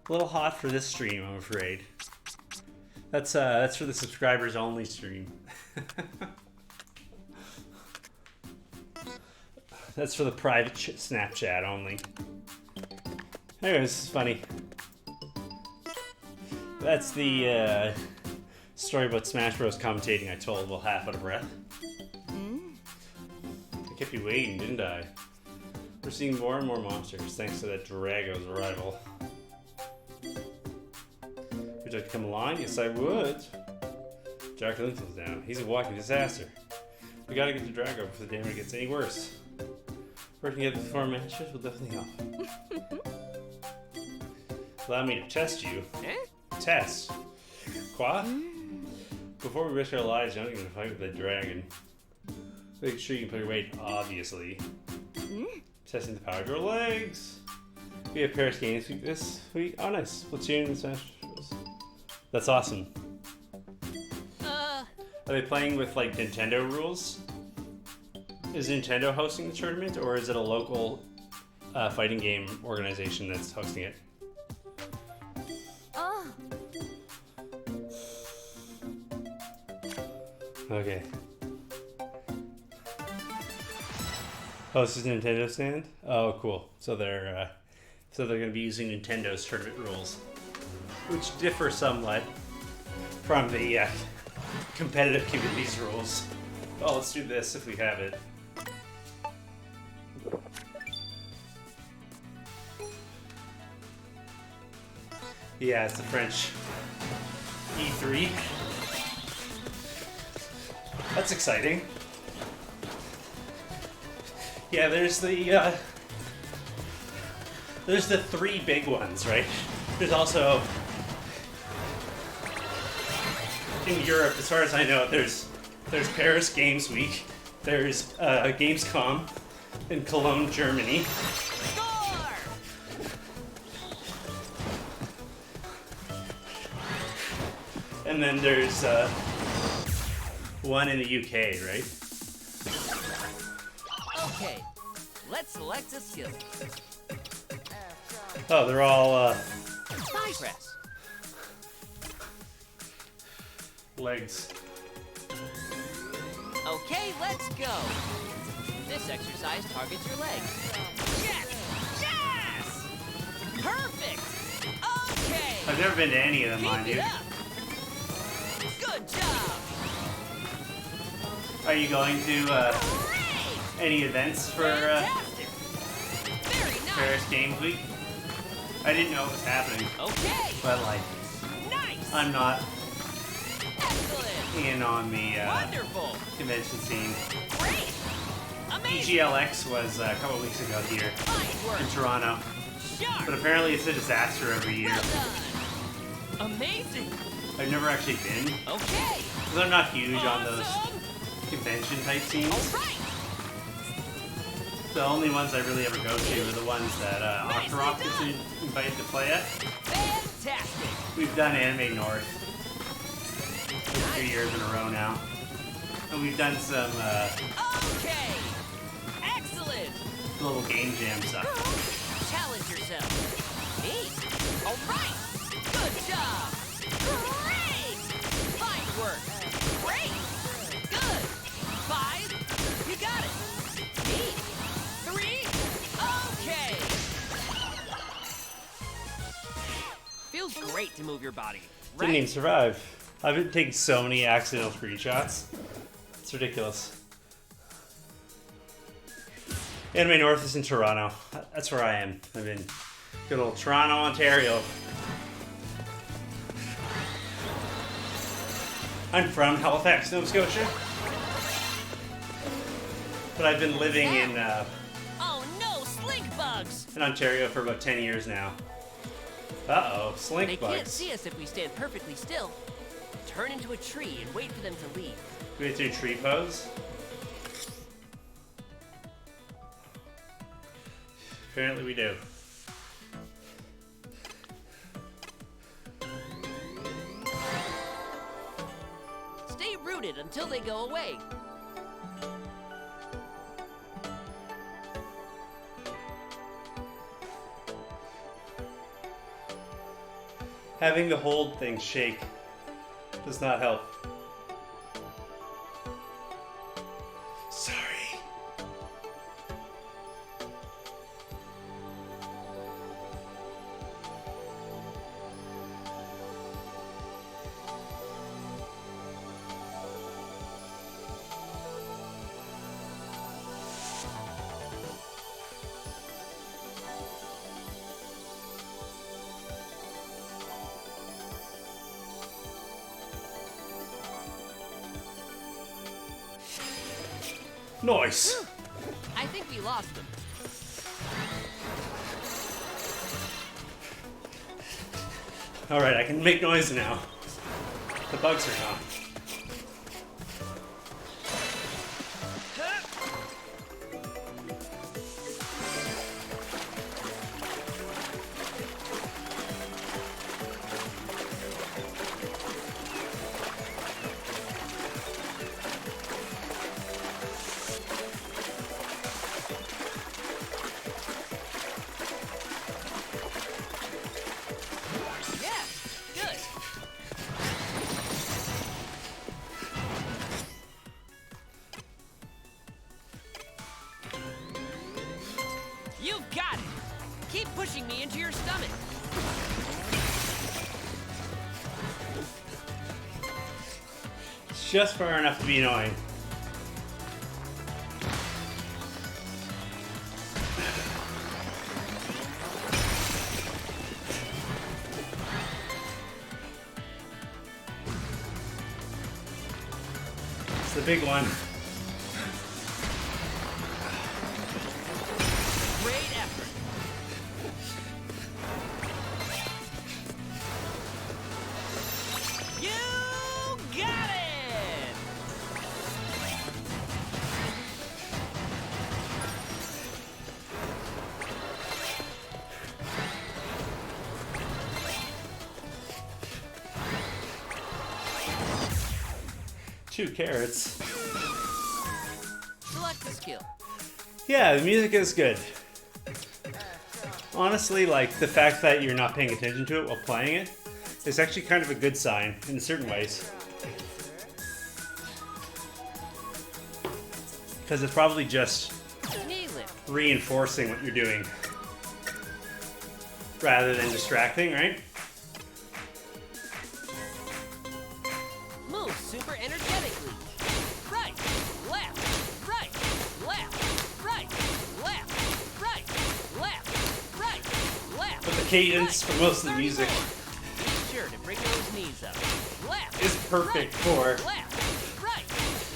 A little hot for this stream, I'm afraid. That's for the subscribers only stream. That's for the private Snapchat only. Anyways, this is funny. That's the story about Smash Bros. Commentating I told while half out of breath. I kept you waiting, didn't I? We're seeing more and more monsters thanks to that Drago's arrival. Would you like to come along? Yes, I would. Jack Linfield's down. He's a walking disaster. We gotta get to Drago before the damage gets any worse. Working together with 4 matches will definitely help. Allow me to test you. Test? Quoi? Before we risk our lives, you're not going to fight with that dragon. Make sure you can put your weight, obviously. Testing the power of your legs. We have Paris Games Week this week. Oh, nice. Splatoon and Smash Bros. That's awesome. Are they playing with like Nintendo rules? Is Nintendo hosting the tournament, or is it a local fighting game organization that's hosting it? Okay. Oh, this is Nintendo stand? Oh, cool. So they're gonna be using Nintendo's tournament rules, which differ somewhat from the competitive community's rules. Oh, let's do this if we have it. Yeah, it's the French E3. That's exciting. Yeah, there's the three big ones, right? There's also in Europe, as far as I know, there's Paris Games Week, there's Gamescom in Cologne, Germany. Score! And then there's one in the UK, right? Okay, let's select a skill. Oh, they're all Thigh press. legs. Okay, let's go. This exercise targets your legs. Yes! Yes! Perfect! Okay! I've never been to any of them, Keep mind it you. up! Good job! Are you going to Great! any events for Fantastic! Very nice! Paris Games Week? I didn't know it was happening, Okay! but like, Nice! I'm not Excellent! in on the Wonderful! convention scene. Great! Amazing! EGLX was a couple weeks ago here Fine work! in Toronto, Sharp! but apparently it's a disaster every year. Well done! Amazing! I've never actually been, Okay! because I'm not huge on those Awesome! convention type scenes. Alright! The only ones I really ever go to are the ones that Octorok gets invited to play at. Fantastic! We've done Anime North for 2 years in a row now. And we've done some Okay! Excellent! little game jam stuff. Challenge yourself. Neat. All right. Good job. Great. Fine work. Great. Good. 5. You got it. Neat. 3. Okay. Feels great to move your body. Didn't even survive. I've been taking so many accidental screenshots. It's ridiculous. Anime North is in Toronto. That's where I am. I'm in good old Toronto, Ontario. I'm from Halifax, Nova Scotia. But I've been living Oh no, slink bugs! in Ontario for about 10 years now. Uh-oh, slink They bugs. can't see us if we stand perfectly still. Turn into a tree and wait for them to leave. Do we have to do tree pose? Apparently we do. Stay rooted until they go away. Having the hold thing shake does not help. Sorry. Nice. I think we lost them. All right, I can make noise now. The bugs are gone. Yes, good. You've got it. Keep pushing me into your stomach. just far enough to be annoying. It's the big one. Great effort. You got it! Two carrots. Select a skill. Yeah, the music is good. Honestly, like, the fact that you're not paying attention to it while playing it is actually kind of a good sign in certain ways. Because it's probably just Knee lift. reinforcing what you're doing rather than distracting, right? Move super energetically. Right, left, right, left, right, left, right, left, right, left. But the cadence for most of the music Be sure to bring those knees up. Left. is perfect for Left, right,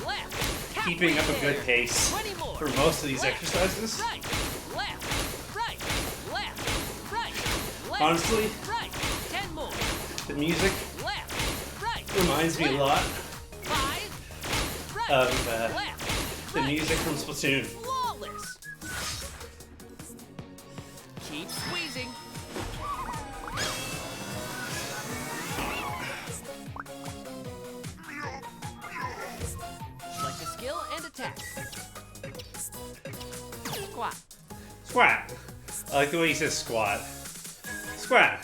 left. keeping up a Halfway good there. pace 20 more. for most of these Left, exercises. Right, left, right, left, right, left. Honestly, Right. 10 more. the music Left, right. reminds me a lot 5, right, of left, the right. music from Splatoon. Flawless. Keep squeezing. Select a skill and attack. Squat. Squat. I like the way he says squat. Squat.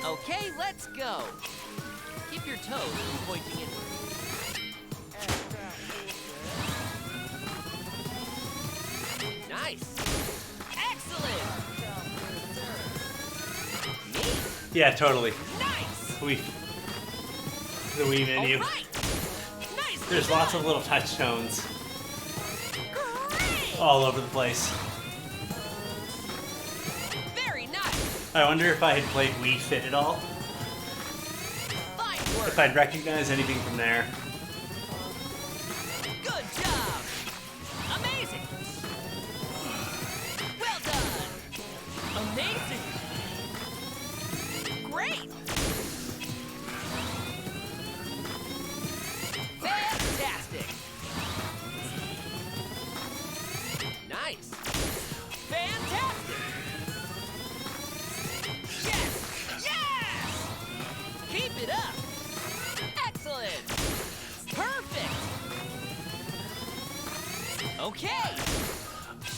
Okay, let's go. Keep your toes from pointing inward. Nice. Excellent. Neat. Yeah, totally. Nice. The weave in you. All right. Nice. There's lots of little touch tones Great. all over the place. Very nice. I wonder if I had played Wii Fit at all, Fine work. if I'd recognize anything from there. Good job. Amazing. Well done. Amazing. Great. Fantastic. Nice. Fantastic. Yes. Yes. Keep it up. Excellent. Perfect. Okay.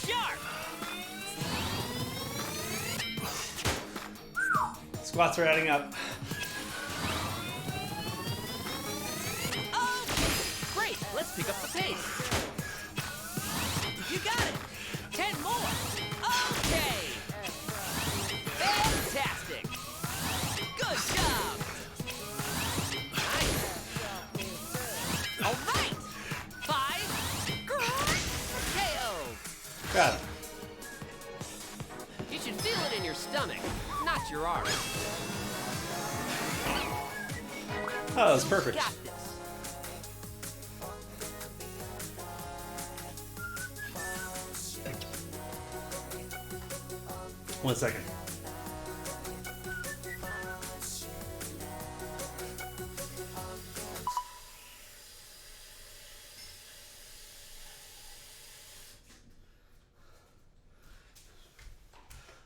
Sharp. Squats are adding up. Okay. Great. Let's pick up the pace. You got it. 10 more. Okay. Fantastic. Good job. Nice. All right. 5. Great. KO. Got it. You should feel it in your stomach, not your arm. Oh, that was perfect. Got this. One second.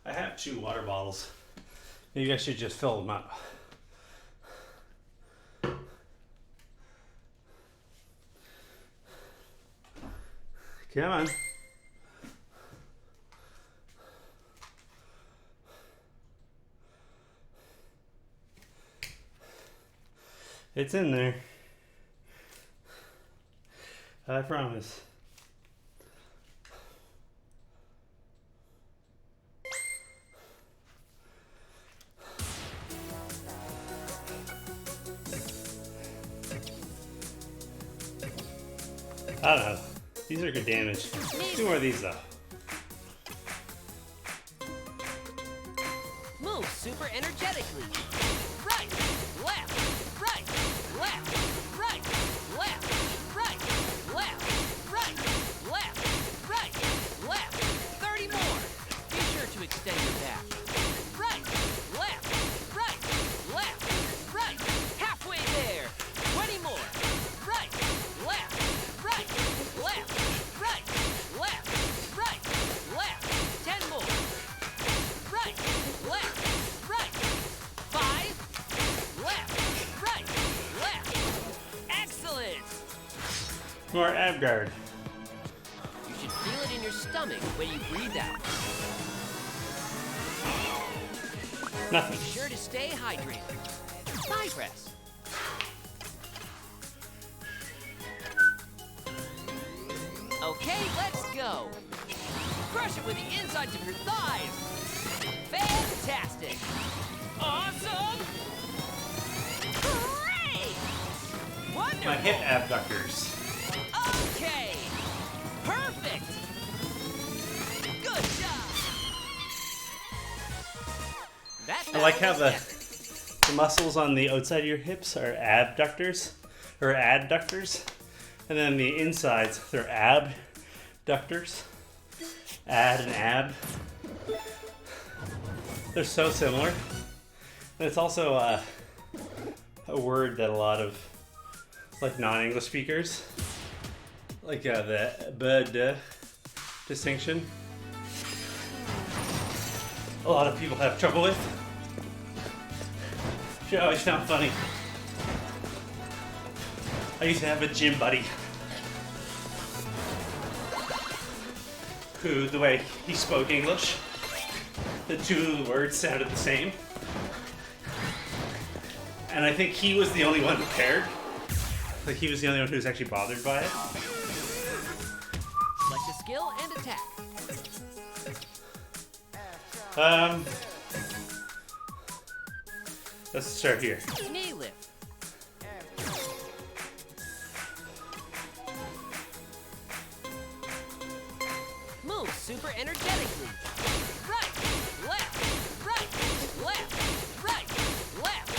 I have 2 water bottles. Maybe I should just fill them up. Come on. It's in there. I promise. I don't know. These are good damage. Two more of these though. Move super energetically. Right, left, right, left, right, left, right, left, right, left, right, left. 30 more. Be sure to extend your back. Right, left, right, halfway there. 20 more. Right, left, right, left. 10 more. Right, left. 5, left, right. Excellent. More ab guard. You should feel it in your stomach when you breathe out. Nothing. Be sure to stay hydrated. Thigh press. Okay, let's go. Crush it with the insides of your thighs. Fantastic. Awesome. Great. Wonderful. My hip abductors. Okay. Perfect. Good job. I like how the muscles on the outside of your hips are abductors, or adductors, and then the insides, they're abductors. Ad and ab. They're so similar. And it's also a word that a lot of like non-English speakers, like the bud distinction, a lot of people have trouble with. She always found funny. I used to have a gym buddy who, the way he spoke English, the two words sounded the same. And I think he was the only one prepared. Like he was the only one who was actually bothered by it. Select a skill and attack. Let's start here. Knee lift. Move super energetically. Right, left, right, left, right, left,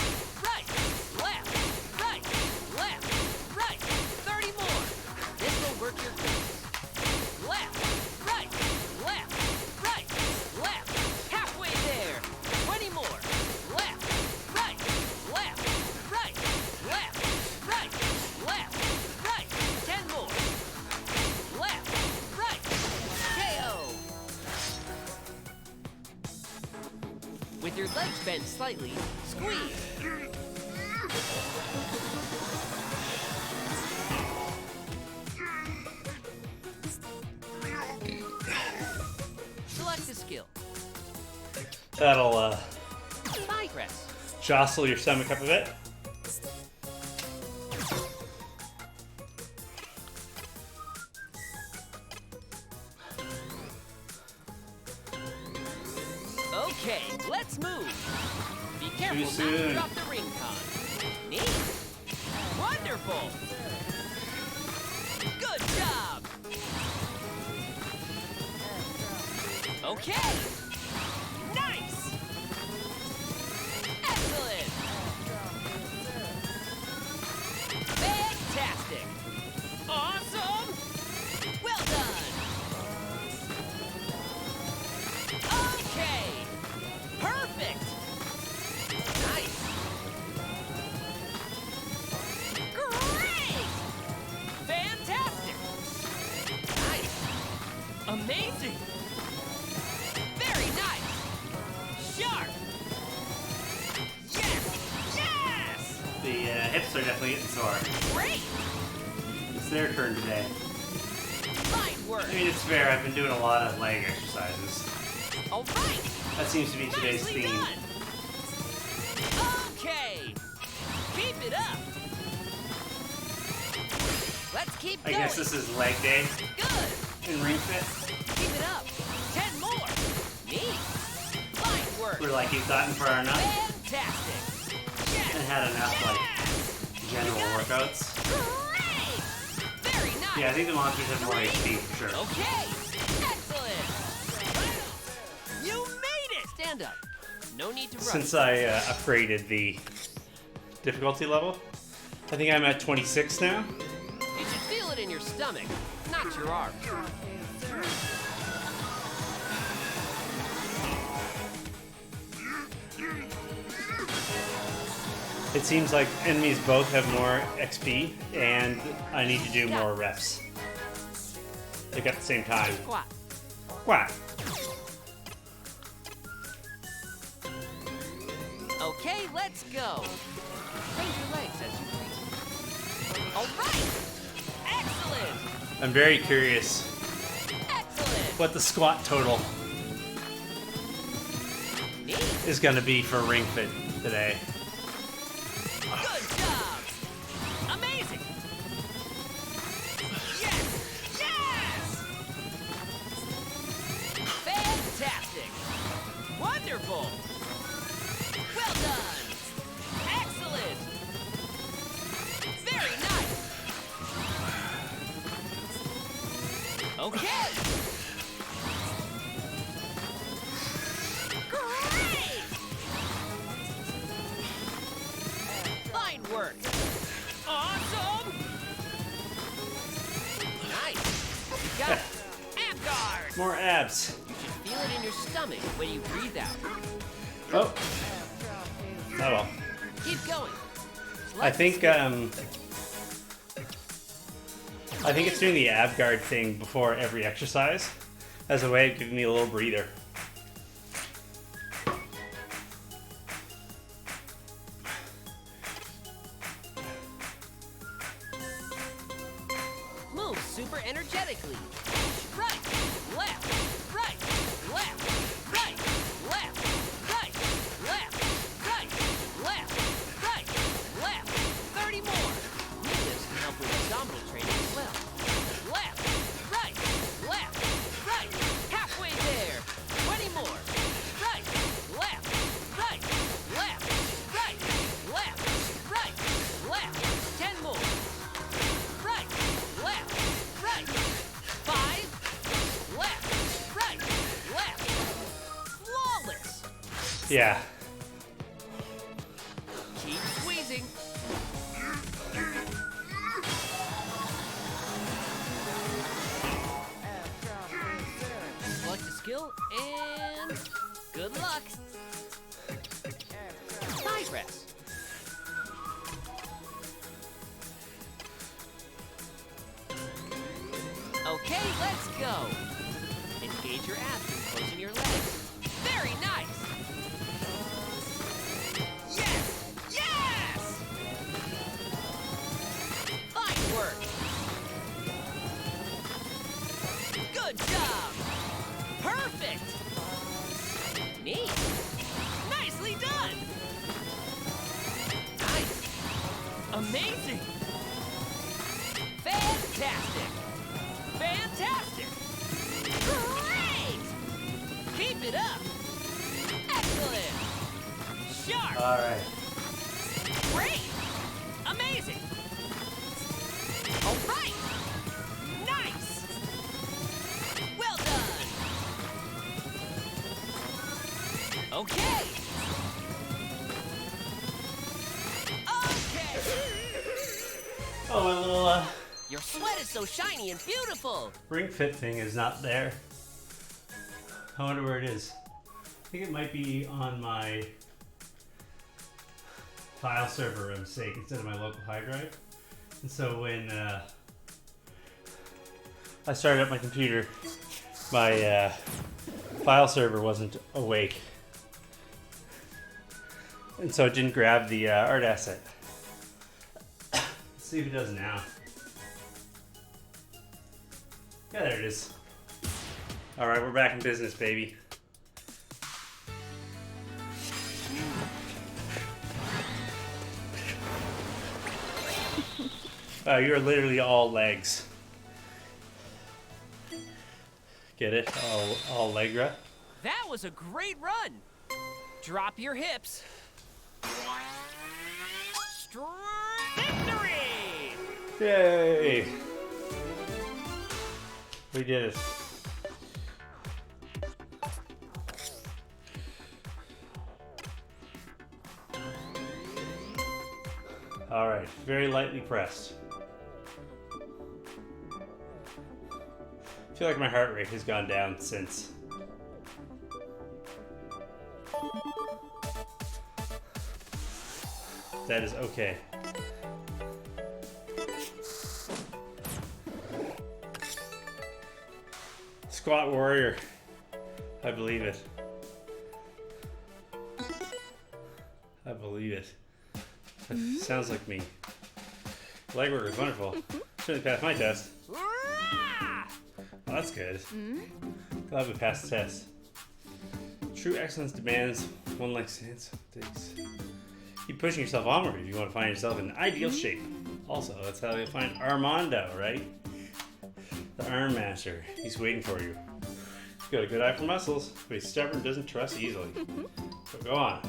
right, right. 30 more. This will work your glutes. Left, right, left. Halfway there. 20 more. Left, right, right. 10 more. Left, right. KO. With your legs bent slightly, squeeze. Select a skill. That'll Thigh press. jostle your stomach up a bit. Okay, let's move. Be careful not to soon. drop the ring con. Neat. Wonderful. Good job. Okay. Nice. Excellent. Fantastic. Awesome. Well done. Okay. Perfect. Nice. Great. Fantastic. Nice. Amazing. Very nice. Sharp. Yes. Yes. The hips are definitely getting sore. Great. It's their turn today. Fine work. I mean, it's fair. I've been doing a lot of leg exercises. All right. That seems to be today's Nicely theme. done. Okay. Keep it up. Let's keep I going. guess this is leg day Good. in Ring Fit. Keep it up. 10 more. Neat. Fine work. We're like, you've gotten far enough Fantastic. Yes. and had enough like Yes. general You got it. workouts. Great. Very nice. Yeah, I think the monsters have more HP for sure. Okay. Excellent. You made it. Stand up. No need to rush. Since I upgraded the difficulty level, I think I'm at 26 now. You should feel it in your stomach, not your arms. It seems like enemies both have more XP, and I need to do more reps. Like at the same time. Squat. Quack. Okay, let's go. Raise your legs as you breathe. All right. Excellent. I'm very curious Excellent. what the squat total Neat. is going to be for Ring Fit today. Good job. Amazing. Yes. Yes. Fantastic. Wonderful. Well done. Excellent. Very nice. Okay. Great. Fine work. Awesome. Nice. You got it. Ab guard. More abs. You should feel it in your stomach when you breathe out. Oh. Oh well. Keep going. I think it's doing the ab guard thing before every exercise as a way of giving me a little breather. Move super energetically. Right, left, right, left, right, left, right, left, right, left, right, left. 30 more. This can help with abdominal training as well. Left, right, halfway there. 20 more. Right, left, right, left, right, 10 more. Right, left, 5, left, right, left. Flawless. Yeah. Keep squeezing. Select a skill and good luck. Side rest. Okay, let's go. Engage your abs and closing your legs. Very nice. Yes! Yes! Fine work. Good job. Perfect. Neat. Nicely done. Nice. Amazing. Fantastic. Fantastic. Great. Keep it up. Excellent. Sharp. All right. Great! Amazing! All right! Nice! Well done! Okay! Okay! Oh, my little Your sweat is so shiny and beautiful! Ring Fit thing is not there. I wonder where it is. I think it might be on my file server by mistake instead of my local hard drive. And so when I started up my computer, my file server wasn't awake. And so it didn't grab the art asset. Let's see if it does now. Yeah, there it is. Alright, we're back in business, baby. You're literally all legs. Get it? All legra. That was a great run! Drop your hips. Victory! Yay! We did it. All right, very lightly pressed. I feel like my heart rate has gone down since. That is okay. Squat warrior. I believe it. I believe it. Sounds like me. Legwork is wonderful. Shouldn't have passed my test. Well, that's good. Glad we passed the test. True excellence demands one like stance. Keep pushing yourself onward if you want to find yourself in ideal shape. Also, that's how you'll find Armando, right? The arm master. He's waiting for you. He's got a good eye for muscles, but he's stubborn, doesn't trust easily. So go on.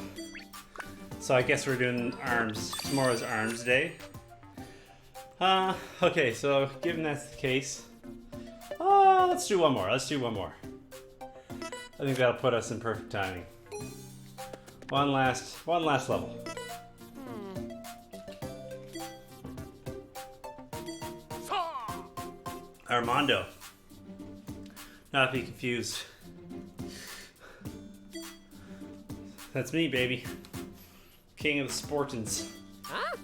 So I guess we're doing arms. Tomorrow's arms day. Okay, so given that's the case, let's do one more. I think that'll put us in perfect timing. One last level. Armando. Not to be confused. That's me, baby. King of the Sportans. Huh?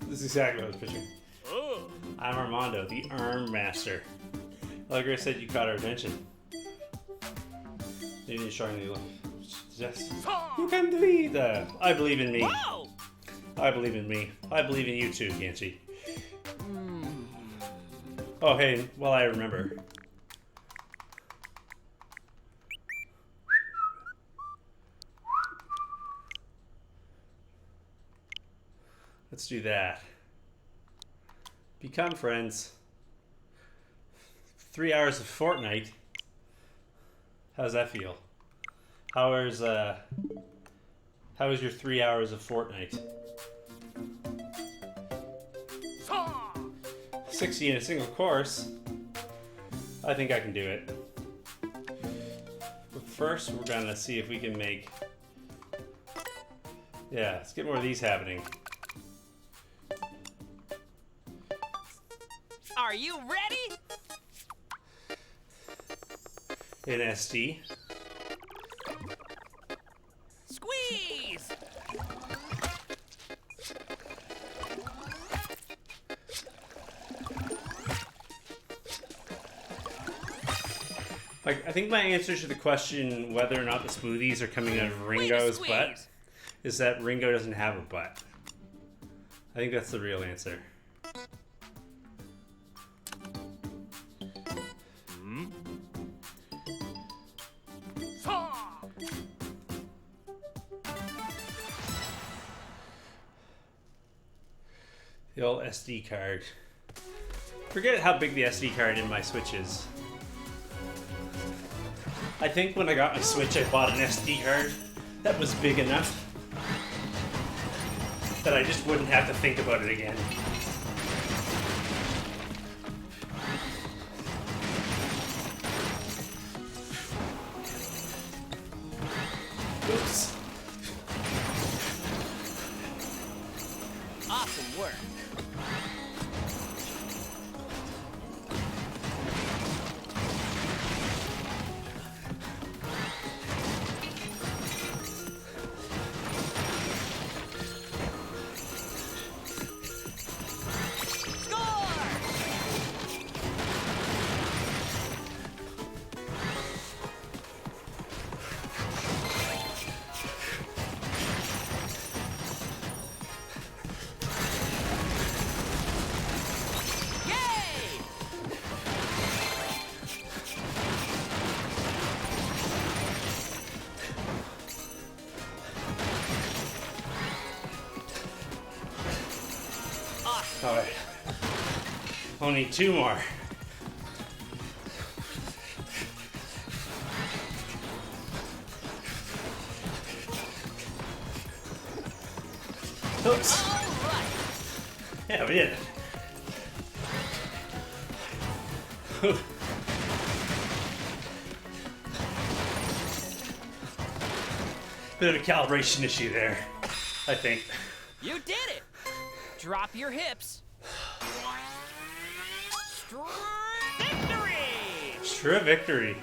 This is exactly what I was pitching. I'm Armando, the Arm Master. Like I said, you caught our attention. You need to show me the look. Yes. You can do it. I believe in me. Whoa! I believe in me. I believe in you too, Yancy. Oh, hey, well, I remember. Let's do that. Become friends. 3 hours of Fortnite. How's that feel? How was your 3 hours of Fortnite? 60 in a single course. I think I can do it. But first, we're gonna see if we can make. Yeah, let's get more of these happening. Are you ready? In SD. Squeeze! Like, I think my answer to the question whether or not the smoothies are coming out of Ringo's butt is that Ringo doesn't have a butt. I think that's the real answer. The old SD card. Forget how big the SD card in my Switch is. I think when I got my Switch, I bought an SD card that was big enough that I just wouldn't have to think about it again. Oops. Awesome work. Alright. Only 2 more. Oops. Yeah, we did it. Bit of a calibration issue there, I think. You did it! Drop your hips. Victory! True victory.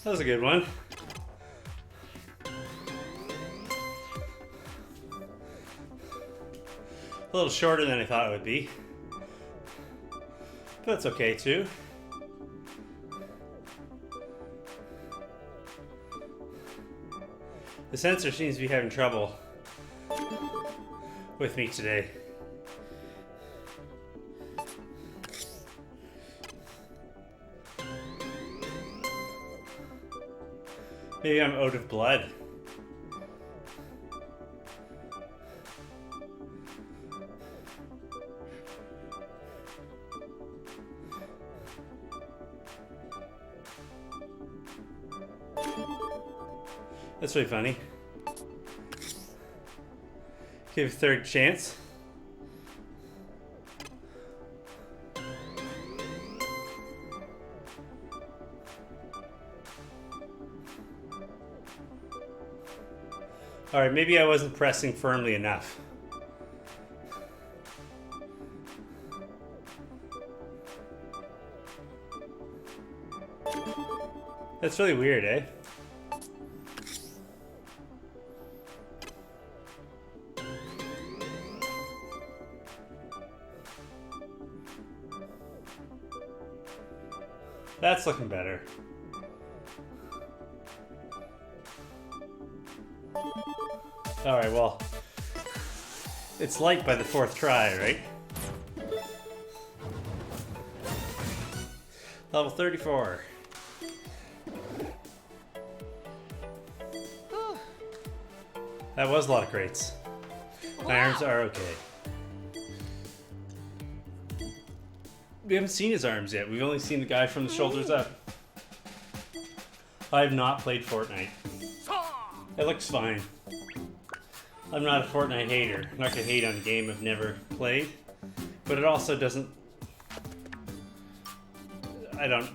That was a good one. A little shorter than I thought it would be. But that's okay too. The sensor seems to be having trouble with me today. Maybe I'm out of blood. That's really funny. Give a third chance. Alright, maybe I wasn't pressing firmly enough. That's really weird, eh? That's looking better. Alright, well, it's light by the fourth try, right? Level 34. That was a lot of crates. My arms are okay. We haven't seen his arms yet. We've only seen the guy from the shoulders up. I have not played Fortnite. It looks fine. I'm not a Fortnite hater. I'm not gonna hate on a game I've never played. But it also doesn't...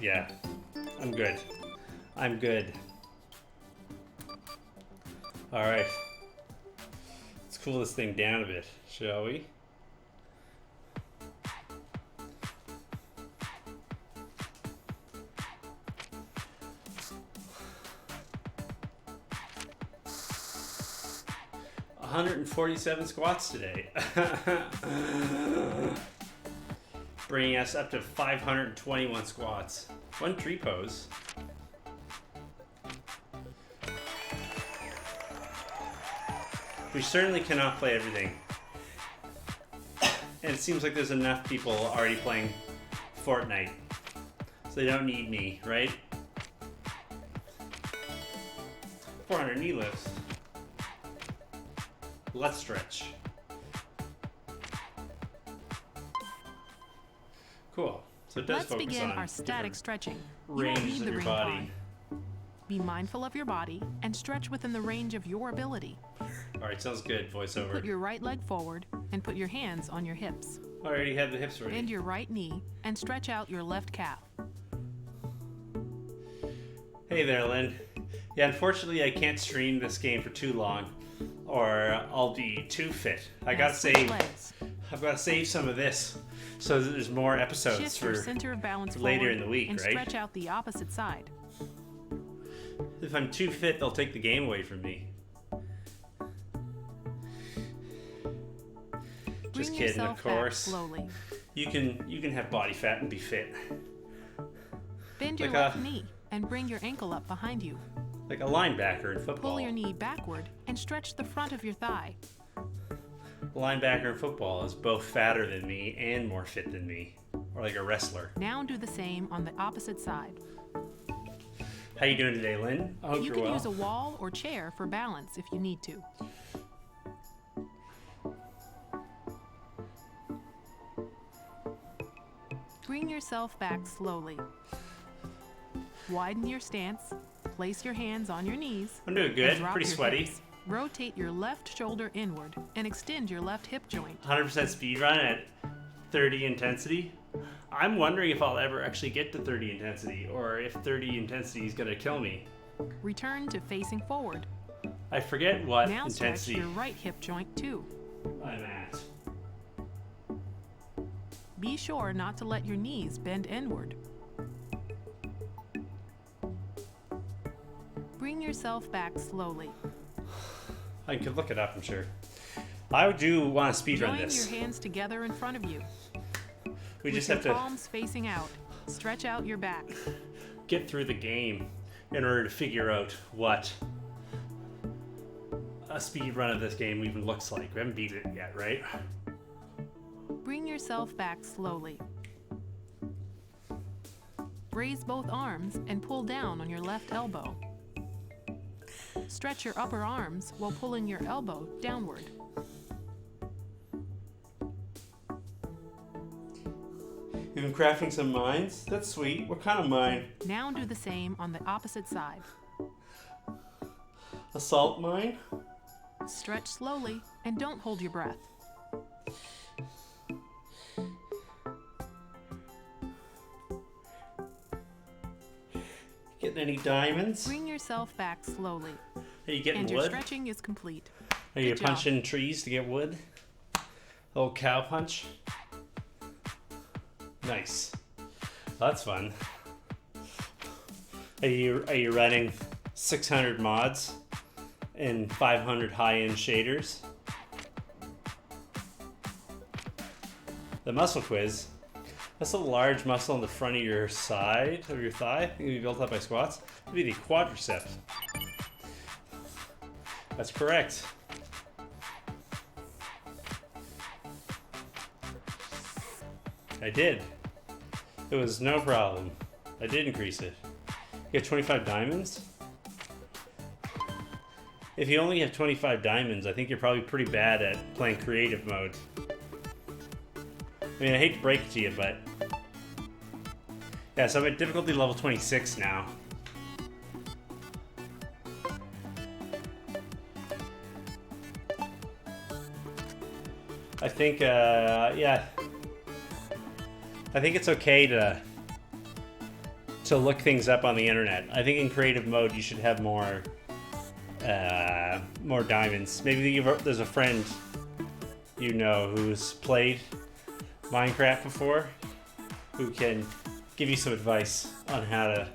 Yeah. I'm good. I'm good. Alright. Let's cool this thing down a bit, shall we? $147 squats today. Bringing us up to 521 squats. One tree pose. We certainly cannot play everything. And it seems like there's enough people already playing Fortnite. So they don't need me, right? 400 knee lifts. Let's stretch. Cool. So it does Let's focus begin on our static stretching. You won't ranges need of the your ring body. pod. Be mindful of your body and stretch within the range of your ability. Alright, sounds good, Put voiceover. your right leg forward and put your hands on your hips. I already have the hips ready. Bend your right knee and stretch out your left calf. Hey there, Lynn. Yeah, unfortunately I can't stream this game for too long, or I'll be too fit. I Now gotta switch save. legs. I've gotta save some of this so that there's more episodes Shift your for center of balance later forward in the week, and right? stretch out the opposite side. If I'm too fit, they'll take the game away from me. Just Bring kidding, yourself of course. back slowly. You can have body fat and be fit. Bend your Like left a- knee and bring your ankle up behind you. Like a linebacker in football. Pull your knee backward and stretch the front of your thigh. A linebacker in football is both fatter than me and more fit than me. Or like a wrestler. Now do the same on the opposite side. How you doing today, Lynn? I hope You you're can well. use a wall or chair for balance if you need to. Bring yourself back slowly. Widen your stance. Place your hands on your knees. I'm doing and good. drop Pretty your sweaty. hips. Rotate your left shoulder inward and extend your left hip joint. 100% speed run at 30 intensity. I'm wondering if I'll ever actually get to 30 intensity, or if 30 intensity is gonna kill me. Return to facing forward. I forget what Now stretch intensity your right hip joint too. I'm at. Be sure not to let your knees bend inward. Bring yourself back slowly. I could look it up, I'm sure. I do want to speedrun Join this. your hands together in front of you. We just With have your to palms facing out. Stretch out your back. get through the game in order to figure out what a speed run of this game even looks like. We haven't beat it yet, right? Bring yourself back slowly. Raise both arms and pull down on your left elbow. Stretch your upper arms while pulling your elbow downward. You've been crafting some mines? That's sweet. What kind of mine? Now do the same on the opposite side. A salt mine? Stretch slowly and don't hold your breath. Getting any diamonds? Bring yourself back slowly. Are you getting And your wood? stretching is complete. Are you Good job. punching trees to get wood? Old cow punch? Nice. That's fun. Are you running 600 mods and 500 high-end shaders? The muscle quiz. That's a large muscle on the front of your side of your thigh. It can be built up by squats. It'd be the quadricep. That's correct. I did. It was no problem. I did increase it. You have 25 diamonds? If you only have 25 diamonds, I think you're probably pretty bad at playing creative mode. I mean, I hate to break it to you, but... Yeah, so I'm at difficulty level 26 now. I think, yeah. I think it's okay to look things up on the internet. I think in creative mode you should have more diamonds. Maybe there's a friend you know who's played Minecraft before who can give you some advice on how to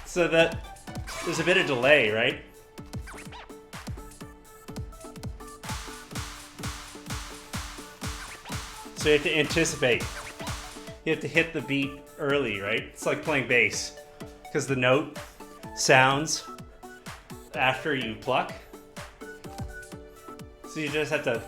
so that there's a bit of delay, right? So you have to anticipate. You have to hit the beat early, right? It's like playing bass, because the note sounds after you pluck. So you just have to...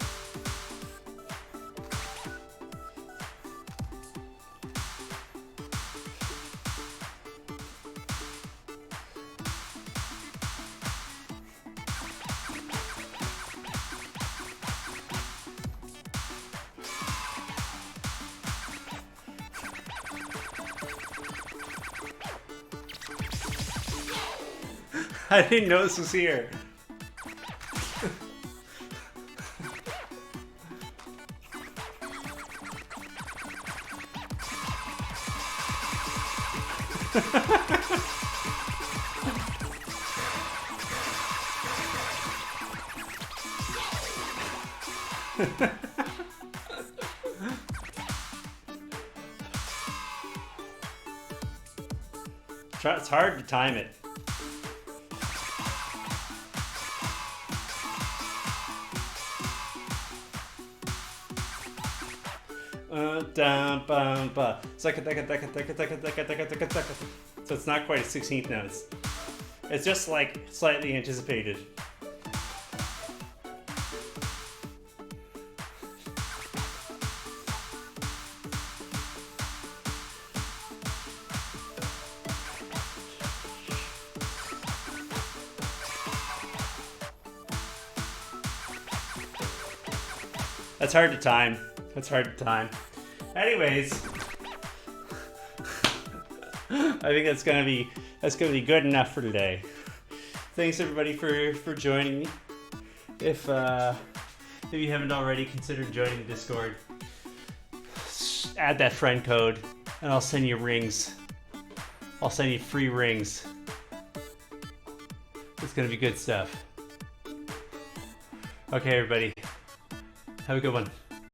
I didn't know this was here. It's hard to time it. So it's not quite a 16th notes. It's just like slightly anticipated. That's hard to time. That's hard to time. Anyways, I think that's gonna be good enough for today. Thanks everybody for joining me. If you haven't already, consider joining the Discord. Add that friend code, and I'll send you rings. I'll send you free rings. It's gonna be good stuff. Okay, everybody. Have a good one.